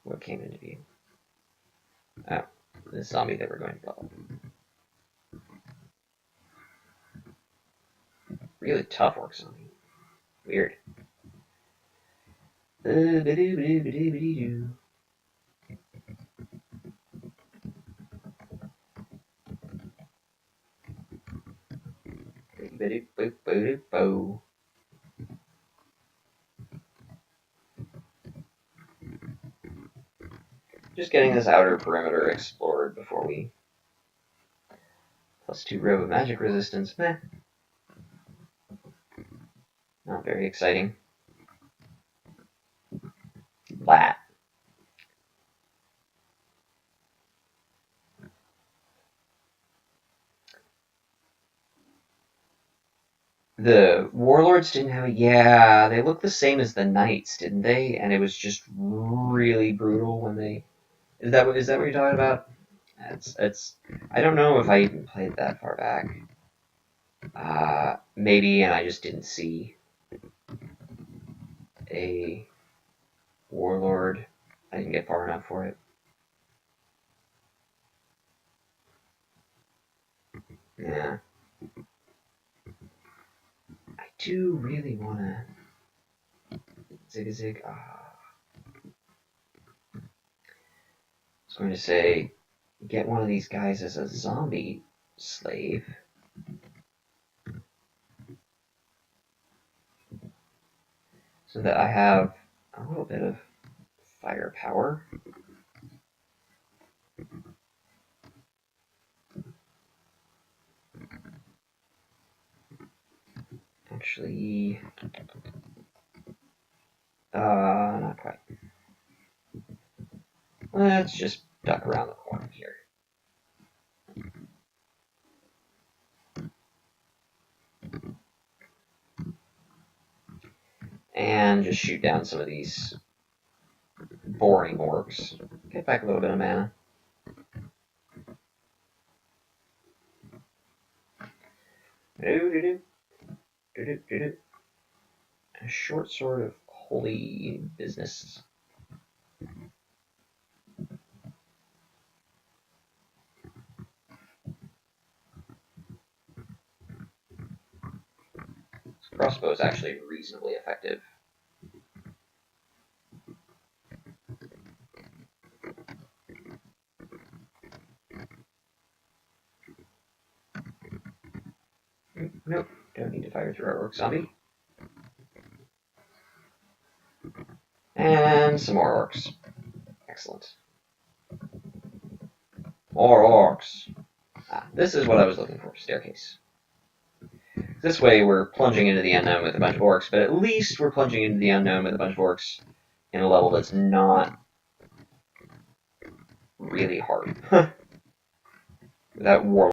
What came into view? Oh, this zombie that we're going to level. Really tough orc zombie. Weird. Just getting this outer perimeter explored before we... +2 row of magic resistance. Meh. Not very exciting. Lat. The warlords didn't have a... Yeah, they looked the same as the knights, didn't they? And it was just really brutal when they... Is that what you're talking about? It's. I don't know if I even played that far back. Maybe, and I just didn't see a warlord. I didn't get far enough for it. Yeah. I do really want to zig. I was going to say, get one of these guys as a zombie slave. So that I have a little bit of firepower. Actually, not quite. Let's just duck around the corner here. And just shoot down some of these boring orcs. Get back a little bit of mana. A short sword of holy business. This crossbow is actually reasonably effective. Nope, don't need to fire through our orc zombie. And some more orcs. Excellent. More orcs. This is what I was looking for, staircase. This way we're plunging into the unknown with a bunch of orcs, but at least we're plunging into the unknown with a bunch of orcs in a level that's not really hard. That war